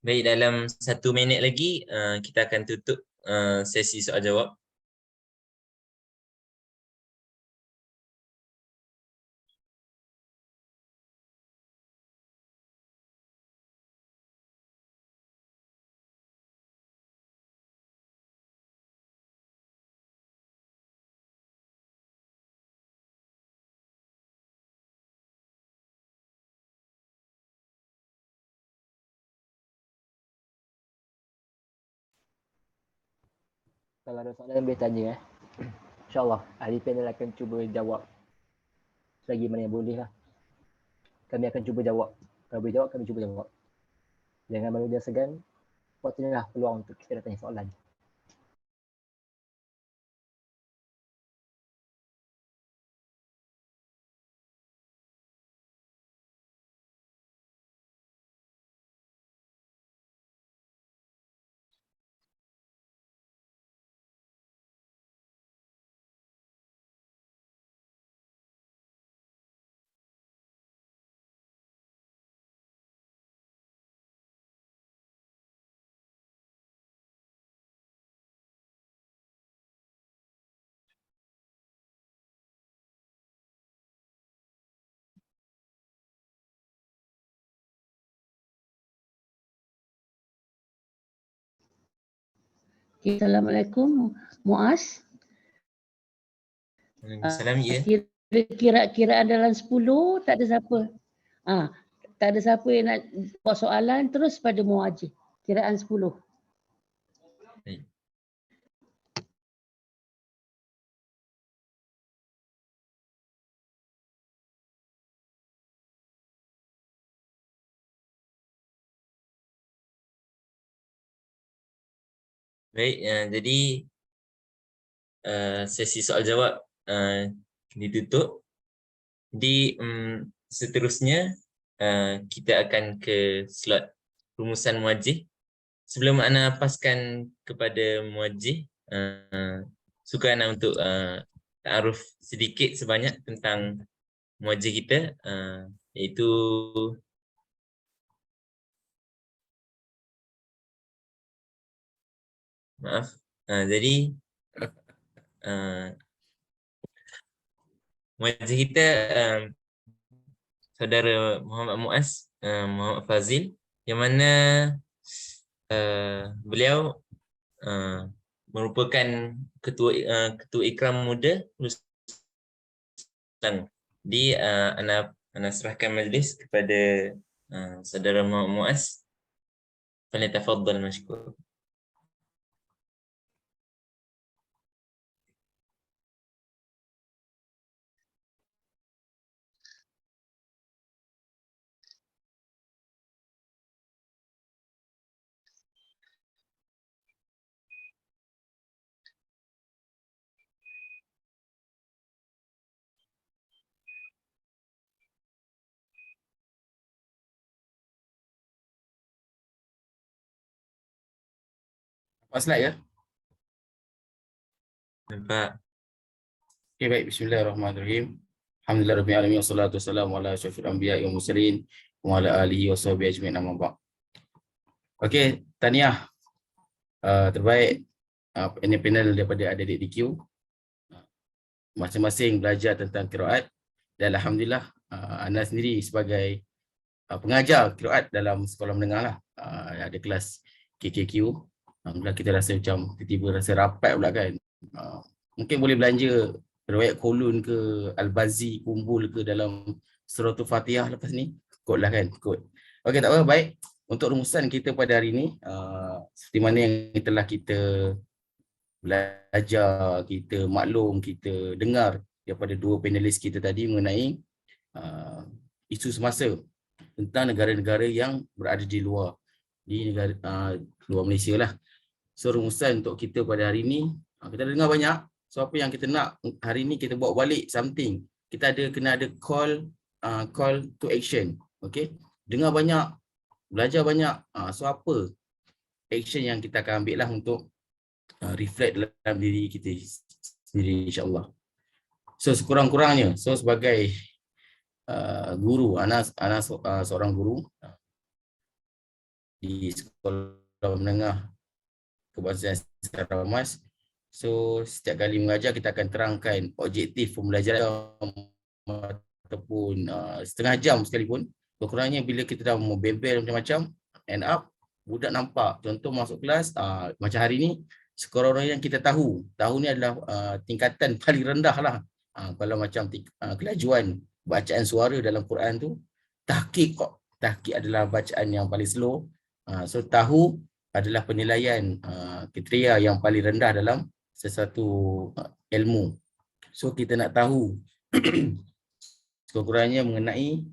Baik, dalam 1 minit lagi kita akan tutup sesi soal jawab. Kalau ada soalan boleh tanya InsyaAllah ahli panel akan cuba jawab selagi mana yang boleh lah. Kami akan cuba jawab. Kalau boleh jawab, kami cuba jawab. Jangan malu dan segan. Waktunya lah peluang untuk kita tanya soalan. Okay, Assalamualaikum, Muaz. Waalaikumsalam, ya. Kira-kiraan dalam 10 tak ada siapa. Tak ada siapa yang nak buat soalan, terus pada Muaz je. Kiraan 10. Baik. Baik, jadi sesi soal jawab ditutup. Di seterusnya kita akan ke slot rumusan muwajjih. Sebelum ana paskan kepada muwajjih, suka ana untuk ta'aruf sedikit sebanyak tentang muwajjih kita, iaitu Maaf. Jadi wajib kita saudara Muhammad Muaz, Muhammad Fazil, yang mana beliau merupakan ketua ikram muda Lulusan. Di ana serahkan majlis kepada saudara Muhammad Muaz. Falyatafaddal mashkur. Apa slide ya? Nampak? Okay, baik. Bismillahirrahmanirrahim. Alhamdulillah rabbil alamin wassalatu wassalamu ala asyrafil anbiya'i wal mursalin wa ala alihi washabihi ajmain amma ba'd. Okey, tahniah terbaik ini panel daripada adik-adik DQ. Masing-masing belajar tentang qiraat dan alhamdulillah Ana sendiri sebagai pengajar qiraat dalam sekolah menengah lah. Ada kelas KKQ. Alhamdulillah kita rasa macam tiba-tiba rasa rapat pula kan. Mungkin boleh belanja riwayat Qulun ke Al-Bazi kumpul ke dalam Suratul Fatihah lepas ni. Kot lah kan, kot. Okey, tak apa, baik. Untuk rumusan kita pada hari ini, seperti mana yang telah kita belajar, kita maklum, kita dengar daripada dua panelis kita tadi mengenai isu semasa tentang negara-negara yang berada di luar Malaysia lah. So rumusan untuk kita pada hari ini, kita dah dengar banyak. So apa yang kita nak hari ini, kita bawa balik something. Kita kena ada call to action. Okay, dengar banyak, belajar banyak. So apa action yang kita akan ambil lah untuk reflect dalam diri kita sendiri, insyaAllah. So sekurang-kurangnya, so sebagai guru, Ana seorang guru di sekolah menengah Kebangsaan Sarawak. So setiap kali mengajar kita akan terangkan objektif pembelajaran ataupun setengah jam sekalipun. Kurangnya bila kita dah membebel macam-macam, end up budak nampak. Contoh masuk kelas, macam hari ni, sekurang yang kita tahu ni adalah tingkatan paling rendah lah. Kalau macam kelajuan bacaan suara dalam Quran tu, tahqiq adalah bacaan yang paling slow. So tahu adalah penilaian kriteria yang paling rendah dalam sesuatu ilmu. So kita nak tahu sekurang-kurangnya mengenai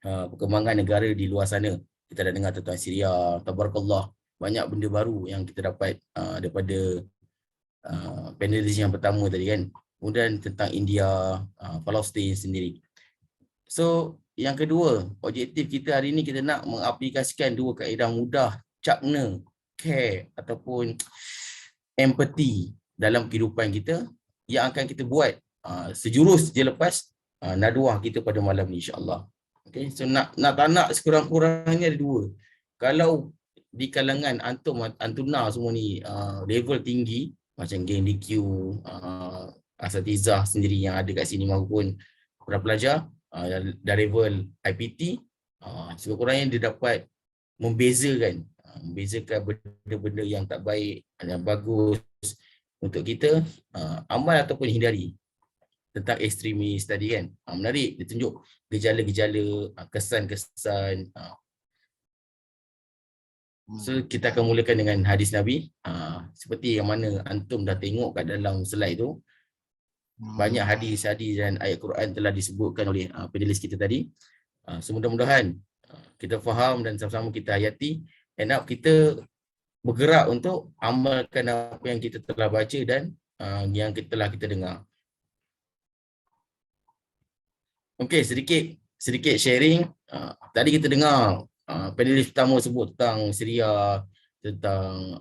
perkembangan negara di luar sana. Kita dah dengar tentang Syria, tabarakallah, banyak benda baru yang kita dapat daripada panelis yang pertama tadi kan. Kemudian tentang India, Palestin sendiri. So yang kedua, objektif kita hari ini, kita nak mengaplikasikan dua kaedah mudah, cakna, care ataupun empathy dalam kehidupan kita yang akan kita buat sejurus je lepas nadwah kita pada malam ni, insya-Allah. Okay, so nak tak nak sekurang-kurangnya ada dua. Kalau di kalangan antuna semua ni level tinggi macam geng DQ, asatizah sendiri yang ada kat sini maupun para pelajar dari level IPT, sekurang-kurangnya dia dapat membezakan benda-benda yang tak baik, yang bagus untuk kita amal ataupun hindari. Tentang ekstremis tadi kan, menarik, dia tunjuk gejala-gejala, kesan-kesan. So kita akan mulakan dengan hadis Nabi, seperti yang mana antum dah tengok kat dalam slide tu. Banyak hadis-hadis dan ayat Quran telah disebutkan oleh panelis kita tadi. So mudah-mudahan kita faham dan sama-sama kita hayati. End up kita bergerak untuk amalkan apa yang kita telah baca dan yang telah kita dengar. Okey, sedikit sharing. Tadi kita dengar panelis pertama sebut tentang Syria, tentang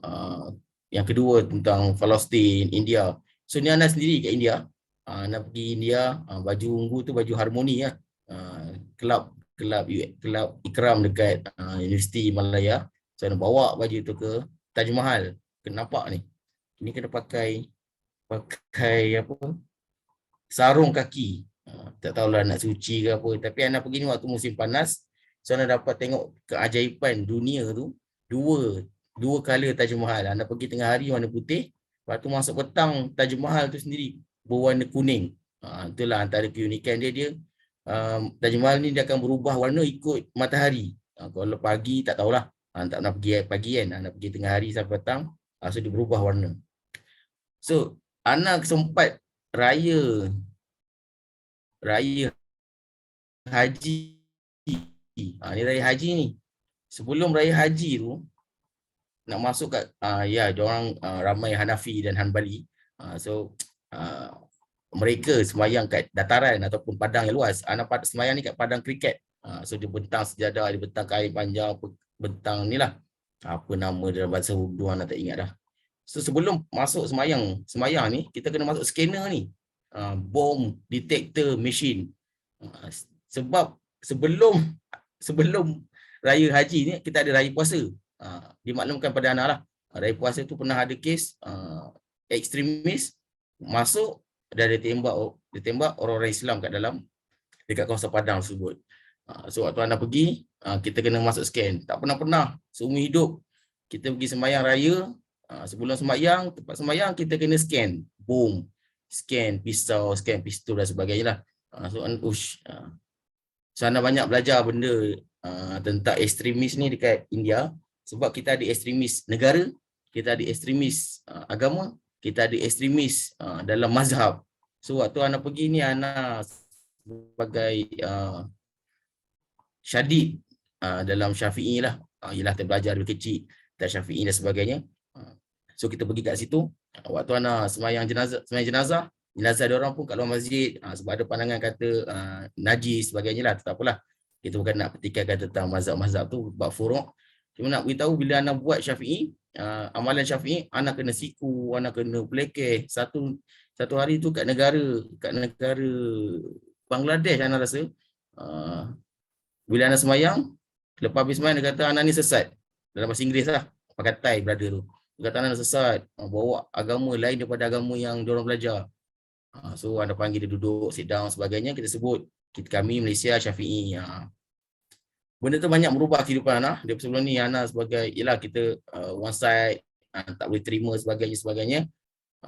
yang kedua tentang Palestin, India. So ni Ana sendiri kat India. Ana pergi India, baju ungu tu baju harmoni lah. Kelab ikram dekat Universiti Malaya. So Ana bawa baju tu ke Taj Mahal. Kena nampak ni. Ini kena pakai apa? Sarung kaki. Tak tahulah nak suci ke apa. Tapi Ana pergi ni waktu musim panas. So Ana dapat tengok keajaiban dunia tu. Dua color Taj Mahal. Ana pergi tengah hari warna putih. Lepas tu masuk petang Taj Mahal tu sendiri berwarna kuning. Itulah antara keunikan dia. Taj Mahal ni dia akan berubah warna ikut matahari. Kalau pagi tak tahulah. Tak pernah pergi pagi kan. Ana pergi tengah hari sampai petang. So dia berubah warna. So Ana sempat raya haji. Ni raya haji ni. Sebelum raya haji tu nak masuk kat diorang ramai Hanafi dan Hanbali. Mereka sembahyang kat dataran ataupun padang yang luas. Ana sembahyang ni kat padang kriket. So dia bentang sejadah, dia bentang kain panjang, bentang ni lah. Apa nama dalam bahasa Urdu Ana tak ingat dah. So sebelum masuk sembahyang ni, kita kena masuk scanner ni. Bomb detector machine. Sebab sebelum raya haji ni kita ada raya puasa. Dimaklumkan pada anak lah. Raya puasa tu pernah ada kes ekstremis masuk dan dia tembak orang-orang Islam kat dalam dekat kawasan padang tersebut. So waktu anak pergi, kita kena masuk scan. Tak pernah seumur hidup kita pergi sembahyang raya. Sebelum sembahyang, tempat sembahyang kita kena scan. Boom. Scan pisau, scan pistol dan sebagainya lah. So Ana banyak belajar benda tentang ekstremis ni dekat India. Sebab kita ada ekstremis negara, kita ada ekstremis agama, kita ada ekstremis dalam mazhab. So waktu Ana pergi ni, Ana sebagai syadid dalam Syafi'i lah. Ialah kita belajar dari kecil tentang Syafi'i dan sebagainya. So kita pergi kat situ. Waktu Ana sembahyang jenazah dia orang pun kat luar masjid sebab ada pandangan kata najis sebagainya lah. Tak apalah. Kita bukan nak petikaikan tentang mazhab-mazhab tu bab furu'. Cuma nak beritahu bila Ana buat Syafi'i, amalan Syafi'i, Ana kena siku, Ana kena pelekeh. Satu hari tu kat negara Bangladesh Ana rasa, bila Ana sembahyang, lepas habis sembahyang dia kata Ana ni sesat. Dalam bahasa Inggeris lah, pakai tie brother tu. Dia kata Ana sesat, bawa agama lain daripada agama yang diorang belajar. So Ana panggil dia duduk, sit down sebagainya, kita sebut kami Malaysia Syafi'i. Benda tu banyak merubah kehidupan Ana. Dia sebelum ni Ana sebagai, ialah kita one side, tak boleh terima sebagainya.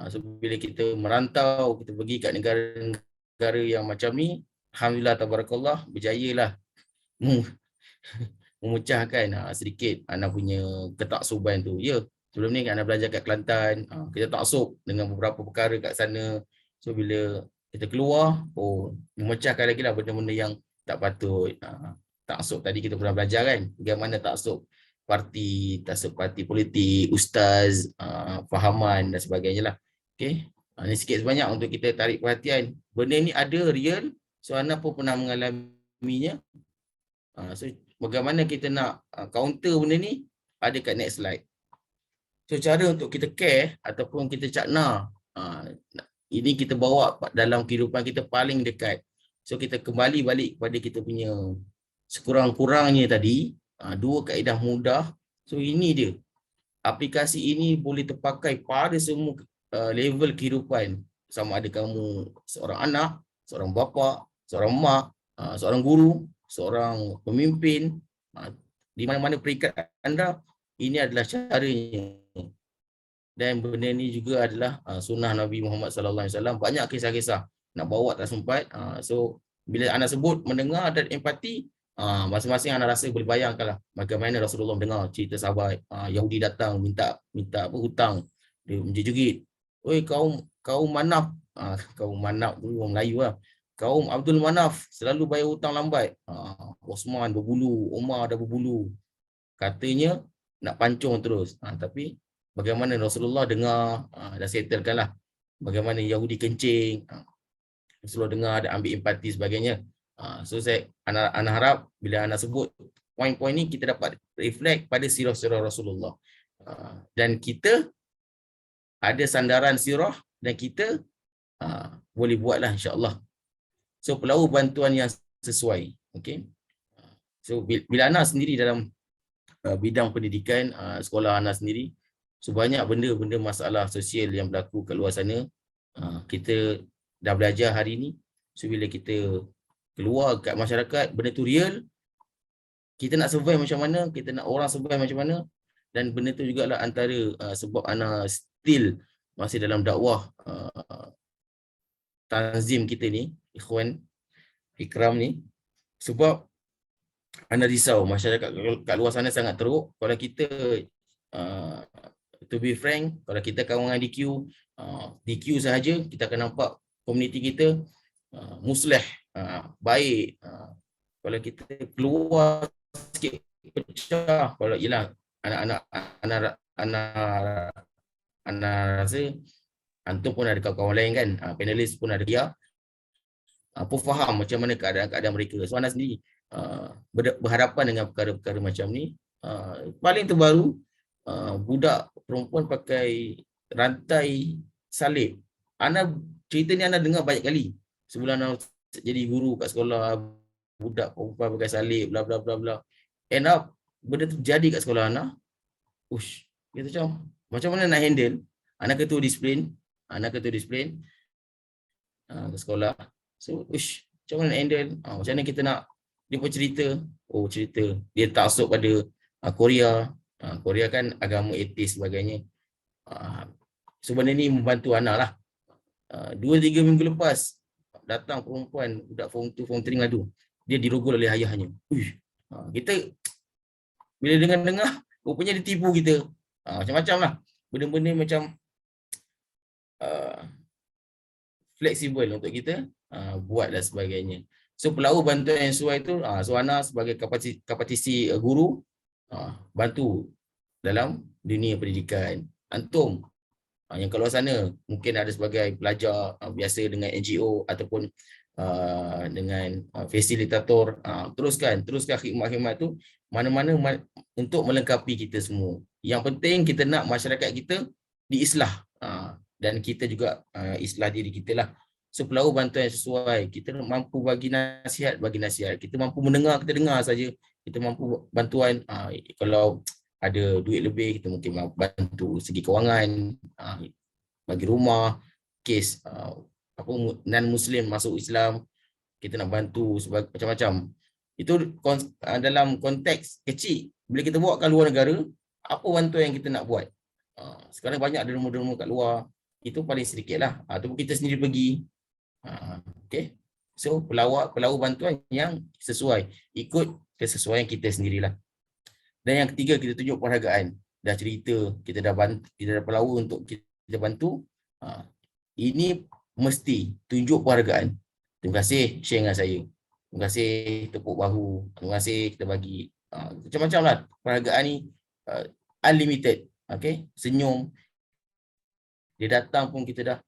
So bila kita merantau, kita pergi kat negara yang macam ni, alhamdulillah tabarakallah, berjayalah memecahkan sedikit Ana punya ketaksuban tu. Ya, sebelum ni Ana belajar kat Kelantan, kita taksub dengan beberapa perkara kat sana. So bila kita keluar, memecahkan lagi lah benda-benda yang tak patut. Taksub tadi kita pernah belajar kan, bagaimana taksub parti politik, ustaz, fahaman dan sebagainya lah. Okay, ini sikit sebanyak untuk kita tarik perhatian. Benda ni ada real, so Ana pun pernah mengalaminya. So bagaimana kita nak counter benda ni, ada kat next slide. So cara untuk kita care ataupun kita cakna, ini kita bawa dalam kehidupan kita paling dekat. So kita kembali balik kepada kita punya sekurang-kurangnya tadi, dua kaedah mudah. So ini dia. Aplikasi ini boleh terpakai pada semua level kehidupan. Sama ada kamu seorang anak, seorang bapa, seorang mak, seorang guru, seorang pemimpin, di mana-mana peringkat anda, ini adalah caranya. Dan benda ni juga adalah sunnah Nabi Muhammad SAW. Banyak kisah-kisah nak bawa tak sempat. So bila anda sebut mendengar dan empati, masing-masing anda rasa boleh bayangkanlah bagaimana Rasulullah dengar cerita sahabat Yahudi datang minta apa hutang. Dia menjerit, "Oi kaum Manaf." Kaum Manaf tu orang Melayu lah. "Kaum Abdul Manaf selalu bayar hutang lambat." Osman berbulu, Umar dah berbulu. Katanya nak pancung terus. Tapi bagaimana Rasulullah dengar, dah settlekan lah. Bagaimana Yahudi kencing, Rasulullah dengar, ada ambil empati sebagainya. So Ana harap bila Ana sebut poin-poin ni, kita dapat reflect pada sirah-sirah Rasulullah. Dan kita ada sandaran sirah dan kita boleh buatlah insya-Allah. So perlu bantuan yang sesuai. Okay. So bila Ana sendiri dalam bidang pendidikan, sekolah Ana sendiri, So banyak benda-benda masalah sosial yang berlaku kat luar sana. Kita dah belajar hari ni. So bila kita keluar kat masyarakat, benda tu real, kita nak survive macam mana, kita nak orang survive macam mana, dan benda tu jugalah antara sebab ana still masih dalam dakwah tanzim kita ni, Ikhwan Ikram ni, sebab ana risau masyarakat kat luar sana sangat teruk. Kalau kita to be frank, kalau kita kawan dengan DQ sahaja, kita akan nampak komuniti kita musleh, baik. Kalau kita keluar sikit pecah, kalau ialah anak rasa antum pun ada kawan-kawan lain kan, panelis pun ada dia, pun faham macam mana keadaan mereka. So anak sendiri berhadapan dengan perkara-perkara macam ni. Paling terbaru, budak perempuan pakai rantai salib. Ana cerita ni ana dengar banyak kali. Sebelum ana jadi guru kat sekolah, budak perempuan pakai salib, bla bla bla bla. End up benda tu jadi kat sekolah ana. Ush, kita macam mana nak handle? Ana ketua disiplin ke sekolah. So, macam mana nak handle? Macam mana kita nak, dia pun cerita. Cerita. Dia taksub pada Korea. Korea kan agama ateis sebagainya. So, benda ni membantu anak lah. 2-3 minggu lepas, datang perempuan, budak form 2, form 3 ngadu. Dia dirogol oleh ayahnya. Kita, bila dengar-dengar, rupanya dia tipu kita. Macam-macam lah. Benda-benda macam fleksibel untuk kita buat dan sebagainya. So pelaku bantuan yang sesuai tu, so Ana sebagai kapasiti guru bantu dalam dunia pendidikan. Antum yang kat luar sana mungkin ada sebagai pelajar biasa dengan NGO ataupun dengan fasilitator, teruskan khidmat-khidmat tu mana-mana untuk melengkapi kita semua. Yang penting kita nak masyarakat kita diislah, dan kita juga islah diri kita lah. So pelaku bantuan yang sesuai, kita mampu bagi nasihat, kita mampu mendengar, kita dengar saja. Kita mampu bantuan, kalau ada duit lebih, kita mungkin bantu segi kewangan, bagi rumah, kes non-Muslim masuk Islam, kita nak bantu macam-macam. Itu dalam konteks kecil. Bila kita bawa ke luar negara, apa bantuan yang kita nak buat? Sekarang banyak derma-derma kat luar, itu paling sedikit lah. Ataupun kita sendiri pergi. Okay. So pelawak bantuan yang sesuai, ikut kesesuaian kita sendirilah. Dan yang ketiga, kita tunjuk penghargaan. Dah cerita, kita dah pelawak untuk kita bantu. Ini mesti tunjuk penghargaan. Terima kasih share dengan saya. Terima kasih tepuk bahu. Terima kasih kita bagi. Macam-macam lah. Penghargaan ni unlimited. Okay. Senyum. Dia datang pun kita dah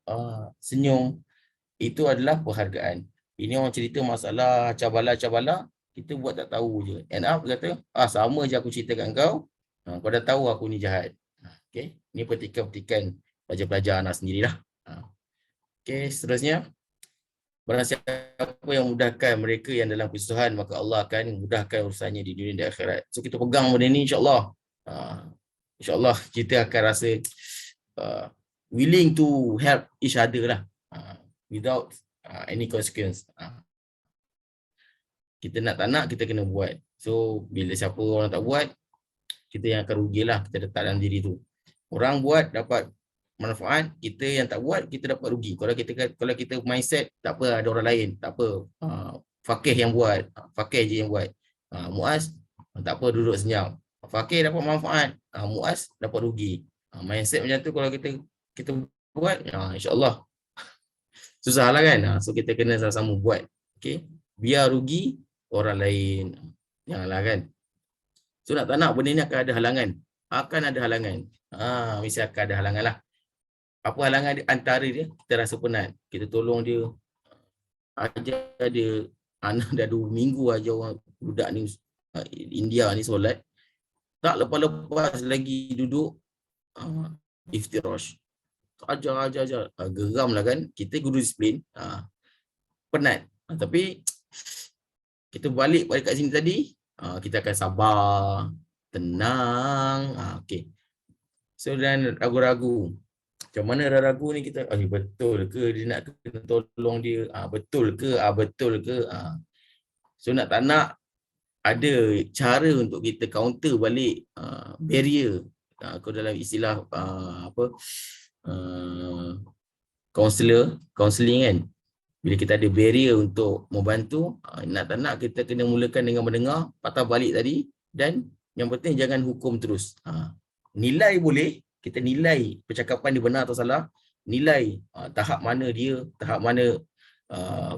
senyum. Itu adalah penghargaan. Ini orang cerita masalah cabala-cabala, kita buat tak tahu je. End up kata, sama je aku cerita kat kau, kau dah tahu aku ni jahat. Okay. Ini petikan-petikan pelajar-pelajar anak sendirilah. Okay, seterusnya. Barang siapa yang mudahkan mereka yang dalam kesusahan, maka Allah akan mudahkan urusannya di dunia dan akhirat. So kita pegang benda ni insyaAllah. InsyaAllah kita akan rasa willing to help each other lah. Without any consequence. Kita nak tak nak, kita kena buat. So bila siapa orang tak buat, kita yang akan rugilah, kita letak dalam diri tu. Orang buat dapat manfaat, kita yang tak buat, kita dapat rugi. Kalau kita mindset, tak apa ada orang lain, tak apa. Fakih yang buat, Fakih je yang buat. Muaz, tak apa duduk senyap. Fakih dapat manfaat, Muaz dapat rugi. Mindset macam tu kalau kita buat, insyaAllah susah lah kan. So kita kena sama-sama buat. Okay. Biar rugi orang lain. Janganlah kan. So nak tak nak benda ni akan ada halangan. Mesti akan ada halangan lah. Apa halangan dia? Antara dia, kita rasa penat. Kita tolong dia. Ajar dia. Anak dah 2 minggu ajar orang budak ni, India ni solat. Tak lepas-lepas lagi duduk iftirash. Ajar. Geram lah kan. Kita guru disiplin. Penat. Tapi kita balik kat sini tadi, kita akan sabar, tenang. Okay. So dan ragu-ragu. Macam mana ragu ni kita, betul ke dia nak kena tolong dia? Betul ke? Betul ke? So nak tak nak ada cara untuk kita counter balik barrier. Kalau dalam istilah counselling kan. Bila kita ada barrier untuk membantu, nak tak nak kita kena mulakan dengan mendengar, patah balik tadi, dan yang penting jangan hukum terus. Nilai boleh, kita nilai percakapan dia benar atau salah, nilai tahap mana dia, tahap mana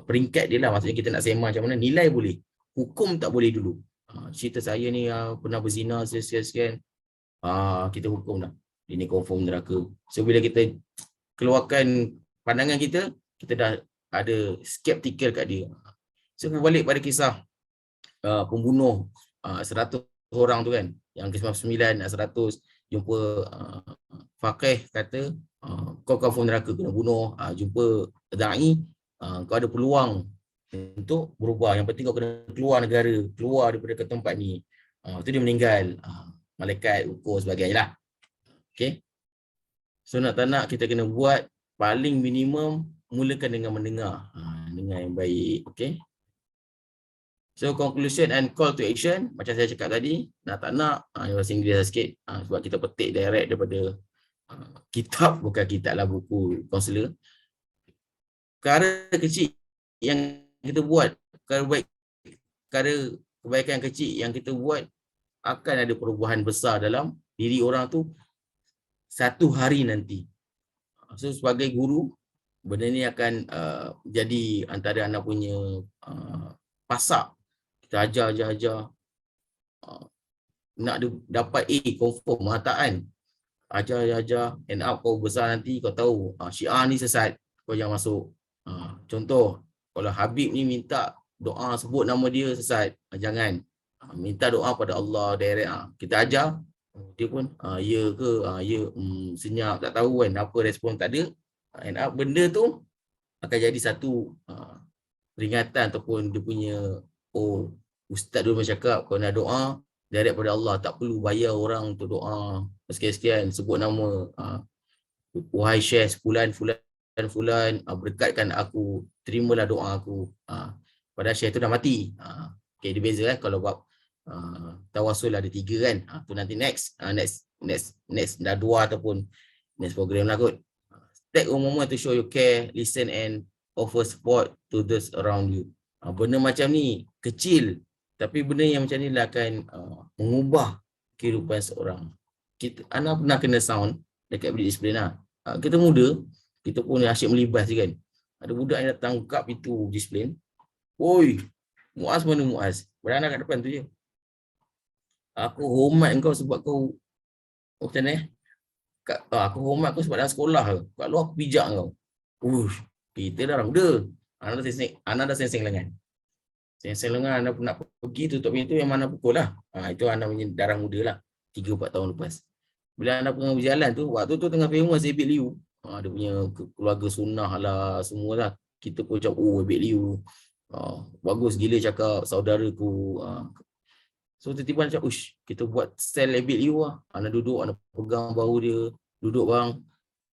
peringkat dia lah, maksudnya kita nak sembang macam mana, nilai boleh, hukum tak boleh dulu. Cerita saya ni pernah berzina sekian-sekian, kita hukum dah, dia ni confirm neraka. So bila kita keluarkan pandangan kita, kita dah ada skeptikal kat dia. So berbalik pada kisah pembunuh 100 orang tu kan, yang ke-99 nak 100, jumpa faqih kata kau confirm neraka kena bunuh, jumpa da'i, kau ada peluang untuk berubah, yang penting kau kena keluar negara, keluar daripada ke tempat ni. Tu dia meninggal, malaikat ukur sebagainya lah. Okay, so nak tak nak kita kena buat paling minimum, mulakan dengan mendengar, dengar yang baik. Okay, so conclusion and call to action, macam saya cakap tadi, nak tak nak, bahasa Inggeris sikit, sebab kita petik direct daripada kitab, bukan kitab lah, buku kaunselor. Perkara kecil yang kita buat, kebaikan kecil yang kita buat, akan ada perubahan besar dalam diri orang tu satu hari nanti. So sebagai guru, benda ni akan jadi antara anak punya pasak. Kita ajar. Nak dapat A confirm, tak kan? Ajar, end up kau besar nanti, kau tahu Syiah ni sesat, kau jangan masuk. Contoh, kalau Habib ni minta doa sebut nama dia sesat, jangan. Minta doa pada Allah direct. Kita ajar, dia pun ya ke, ya, senyap, tak tahu kan apa respon, tak ada. End up benda tu akan jadi satu peringatan ataupun dia punya, ustaz dulu cakap kalau nak doa direct pada Allah, tak perlu bayar orang untuk doa sekian-sekian, sebut nama, wahai Syekh fulan, berkatkan aku, terimalah doa aku. Padahal Syekh tu dah mati. Okay, dia beza kan, kalau bab tawasul ada 3 kan. Tu nanti next dah 2 ataupun next program lah kot. Take a moment to show you care, listen and offer support to those around you. Benda macam ni kecil, tapi benda yang macam ni lah akan mengubah kehidupan seorang. Ana pernah kena sound dekat bilik disiplin lah. Kita muda, kita pun asyik melibas je kan. Ada budak yang datang buka pintu disiplin. Oi, Muaz mana Muaz? Beranak kat depan tu je. Aku hormat kau sebab kau macam ni. Aku hormat kau sebab dalam sekolah ke. Kat luar aku pijak kau. Kita dah muda. Ana dah seng-seng lengan. Seng-seng lengan, Ana nak pergi tutup pintu, yang mana pukul lah. Itu Ana punya darah muda lah. 3-4 tahun lepas. Bila Ana pernah berjalan tu, waktu tu tengah famous Abid Liu. Dia punya keluarga sunnah lah, semua lah. Kita pun cakap, Abid Liu. Bagus gila cakap, saudaraku. So tiba-tiba macam, kita buat sel Abid Liu lah. Ana duduk, Ana pegang bahu dia. Duduk bang.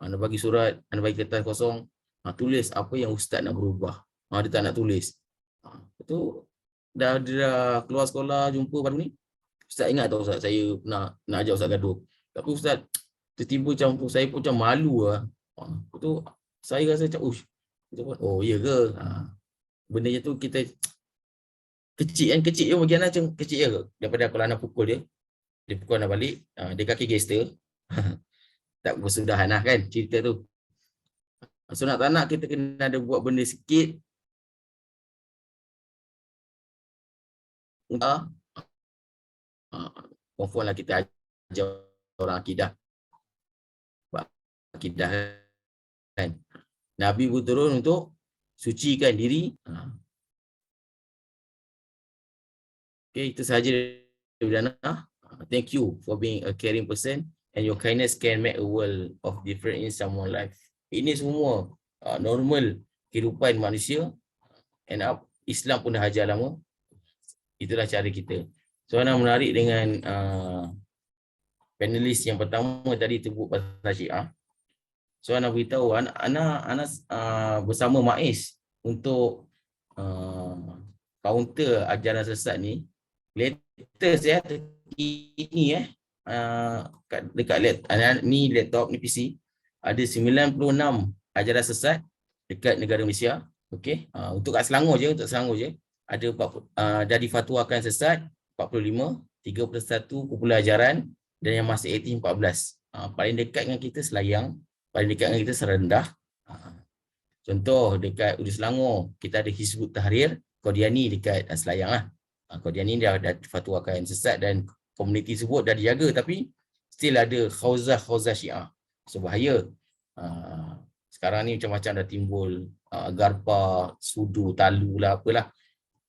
Ana bagi surat, Ana bagi kertas kosong. Tulis apa yang ustaz nak berubah. Dia tak nak tulis. Itu dah keluar sekolah, jumpa baru ni. Ustaz ingat tak ustaz, saya nak ajak ustaz gaduh. Tapi ustaz, tiba-tiba macam tu, saya pun macam malu lah. Itu saya rasa macam, ya ke? Benda tu kita kecil kan, kecil je bagi anak macam kecil je ke? Daripada kalau anak pukul dia pukul anak balik, dia kaki gangster. Tak bersudahan lah kan cerita tu. So nak tak nak kita kena ada buat benda sikit. Confirm lah kita ajar orang akidah. Akidah kan. Nabi pun turun untuk sucikan diri. Okay, itu sahaja dari Ana. Thank you for being a caring person, and your kindness can make a world of difference in someone's life. Ini semua normal kehidupan manusia, and Islam pun dah ajar lama. Itulah cara kita. So Ana menarik dengan panelis yang pertama tadi sebut pasal Syiah. So Ana beritahu Ana bersama Maiz untuk counter ajaran sesat ni. Latest terkini dekat ni laptop ni PC ada 96 ajaran sesat dekat negara Malaysia. Okey, untuk kat Selangor je, ada dah difatwakan sesat 45, 31 kumpulan ajaran dan yang masih aktif 14. Paling dekat dengan kita Selayang, paling dekat dengan kita Serendah. Contoh dekat Udus Selangor kita ada Hizbut Tahrir, Qadiani dekat Selayang lah. Qadiani dah difatwakan sesat dan komuniti tersebut dah dijaga, tapi still ada khauzah Syiah. So bahaya. Sekarang ni macam-macam dah timbul Garpa, Sudu, Talu lah apalah.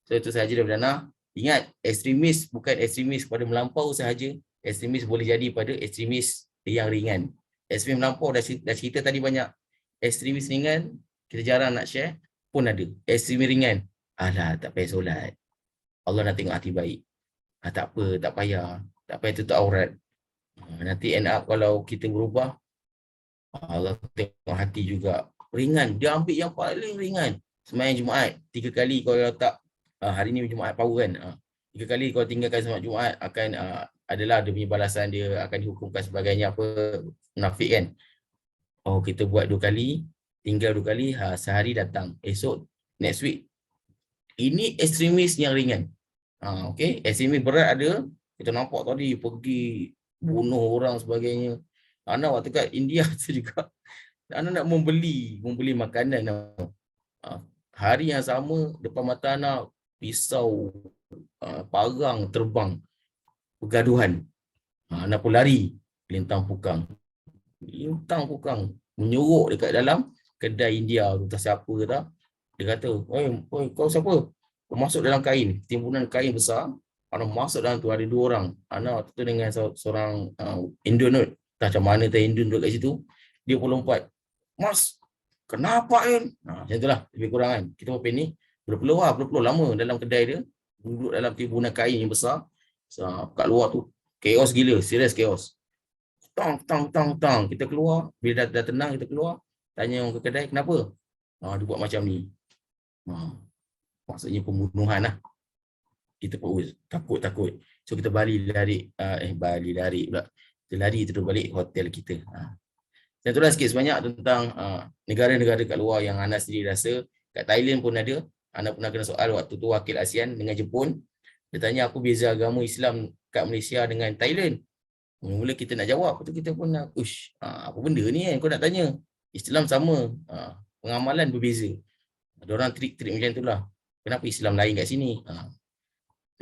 So itu sahaja daripada Ana. Ingat, ekstremis bukan ekstremis pada melampau sahaja. Ekstremis boleh jadi pada ekstremis yang ringan. Ekstremis melampau dah cerita tadi banyak. Ekstremis ringan kita jarang nak share pun ada. Ekstremis ringan, alah tak payah solat, Allah nak tengok hati baik. Tak apa, tak payah tutup aurat. Nanti end up kalau kita berubah, Allah tengok hati juga. Ringan, dia ambil yang paling ringan. Sembahyang Jumaat 3 kali kalau tak, hari ni Jumaat power kan, 3 kali kalau tinggalkan sembahyang Jumaat akan adalah dia punya balasan, dia akan dihukumkan sebagainya apa, munafik kan. Oh kita buat 2 kali, tinggal 2 kali, sehari datang, esok next week. Ini ekstremis yang ringan. Okey, ekstremis berat ada, kita nampak tadi pergi bunuh orang sebagainya. Ana waktu kat India tu juga, Ana nak membeli makanan. Hari yang sama depan mata Ana pisau, parang terbang, pergaduhan. Ana pun lari, lintang pukang, menyuruk dekat dalam kedai India tu, tak siapa tak. Dia kata, oi kau siapa? Kau masuk dalam kain, timbunan kain besar. Ana masuk dalam tu, ada 2 orang. Ana tu dengan seorang Indon, tak macam mana Indon duduk kat situ. Dia pun lompat, "Mas, kenapa kan?" Macam itulah lebih kurang kan. Kita pun panik, berpeluh lama dalam kedai dia, duduk dalam timbunan kain yang besar. So, kat luar tu chaos gila, serius chaos. Tang. Kita keluar, bila dah tenang kita keluar, tanya orang ke kedai, kenapa? Dia buat macam ni. Maksudnya pembunuhan lah. Kita pun takut. So kita lari pula. Kita lari terus balik hotel kita. Dan itulah sikit sebanyak tentang negara-negara kat luar yang Ana sendiri rasa. Kat Thailand pun ada. Ana pernah kena soal waktu tu wakil ASEAN dengan Jepun. Dia tanya apa beza agama Islam kat Malaysia dengan Thailand. Mula kita nak jawab, betul kita pun nak, apa benda ni kan kau nak tanya. Islam sama, pengamalan berbeza. Ada orang trik macam itulah. Kenapa Islam lain kat sini?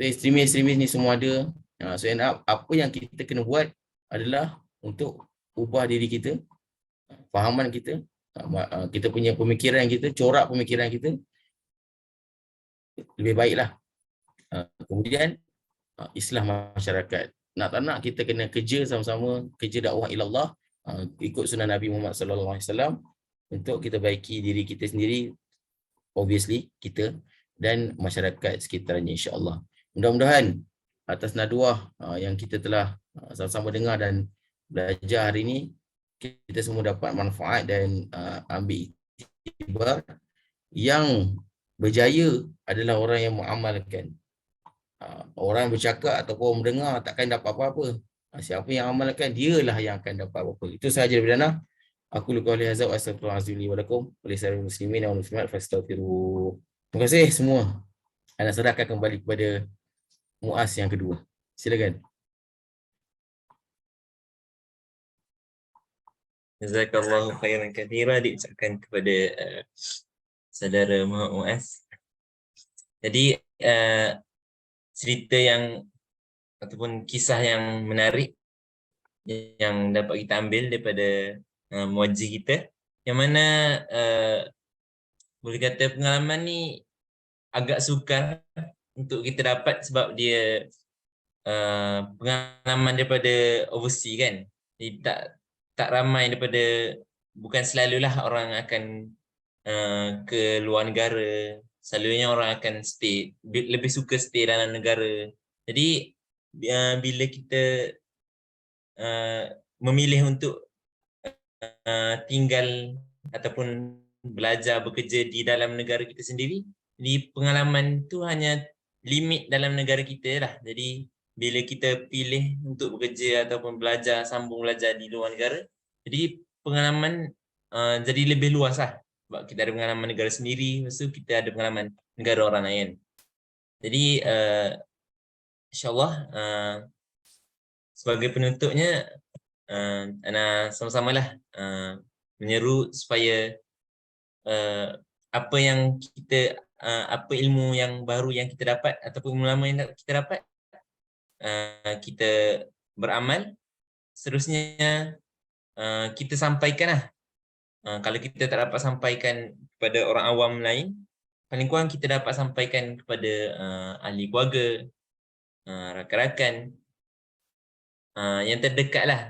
So ekstremis ni semua ada. So end up, apa yang kita kena buat adalah untuk ubah diri kita, fahaman kita, kita punya pemikiran kita, corak pemikiran kita lebih baiklah. Kemudian islah masyarakat. Nak tak nak kita kena kerja sama-sama, kerja dakwah ilallah, ikut sunnah Nabi Muhammad SAW untuk kita baiki diri kita sendiri, obviously kita dan masyarakat sekitarnya, insya-Allah. Mudah-mudahan atas naduah yang kita telah sama-sama dengar dan belajar hari ini, kita semua dapat manfaat dan ambil iktibar. Yang berjaya adalah orang yang mengamalkan. Orang bercakap ataupun mendengar takkan dapat apa-apa. Siapa yang amalkan, dialah yang akan dapat apa-apa. Itu sahaja daripada Ana. Aku luka oleh hazab wa astaghfirullahalazim li wa lakum wa lisa'iril muslimin wal muslimat fastaghfiruh. Terima kasih semua. Ana serahkan kembali kepada Muaz yang kedua. Silakan. Jazakallahu khairan katsira diucapkan kepada saudara Muhammad Muaz. Jadi cerita yang ataupun kisah yang menarik yang dapat kita ambil daripada muajir kita, yang mana boleh kata pengalaman ni agak sukar untuk kita dapat sebab dia pengalaman daripada overseas kan. Jadi tak ramai daripada, bukan selalulah orang akan ke luar negara. Selalunya orang akan stay, lebih suka stay dalam negara. Jadi bila kita memilih untuk tinggal ataupun belajar bekerja di dalam negara kita sendiri, jadi pengalaman tu hanya limit dalam negara kita lah. Jadi bila kita pilih untuk bekerja ataupun sambung belajar di luar negara, jadi pengalaman jadi lebih luas lah. Sebab kita ada pengalaman negara sendiri, lepas tu kita ada pengalaman negara orang lain. Jadi insyaAllah sebagai penutupnya, ana sama-samalah menyeru supaya apa yang kita apa ilmu yang baru yang kita dapat ataupun ilmu lama yang kita dapat, kita beramal. Seterusnya kita sampaikanlah. Kalau kita tak dapat sampaikan kepada orang awam lain, paling kurang kita dapat sampaikan kepada ahli keluarga, rakan-rakan yang terdekat lah.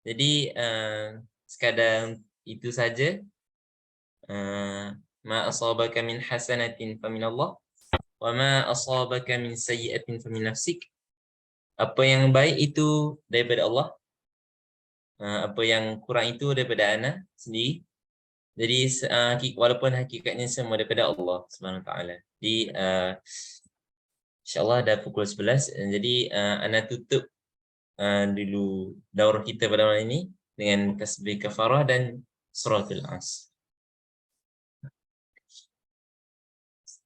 Jadi sekadar itu saja. Ma asabaka min hasanatin famin Allah wa ma asabaka min sayyi'atin famin nafsik. Apa yang baik itu daripada Allah, apa yang kurang itu daripada ana sendiri. Jadi walaupun hakikatnya semua daripada Allah Subhanahu Wa Taala. Jadi insya-Allah dah pukul 11. Jadi ana tutup dulu daurah kita pada malam ini dengan tasbih kafarah dan suratul As.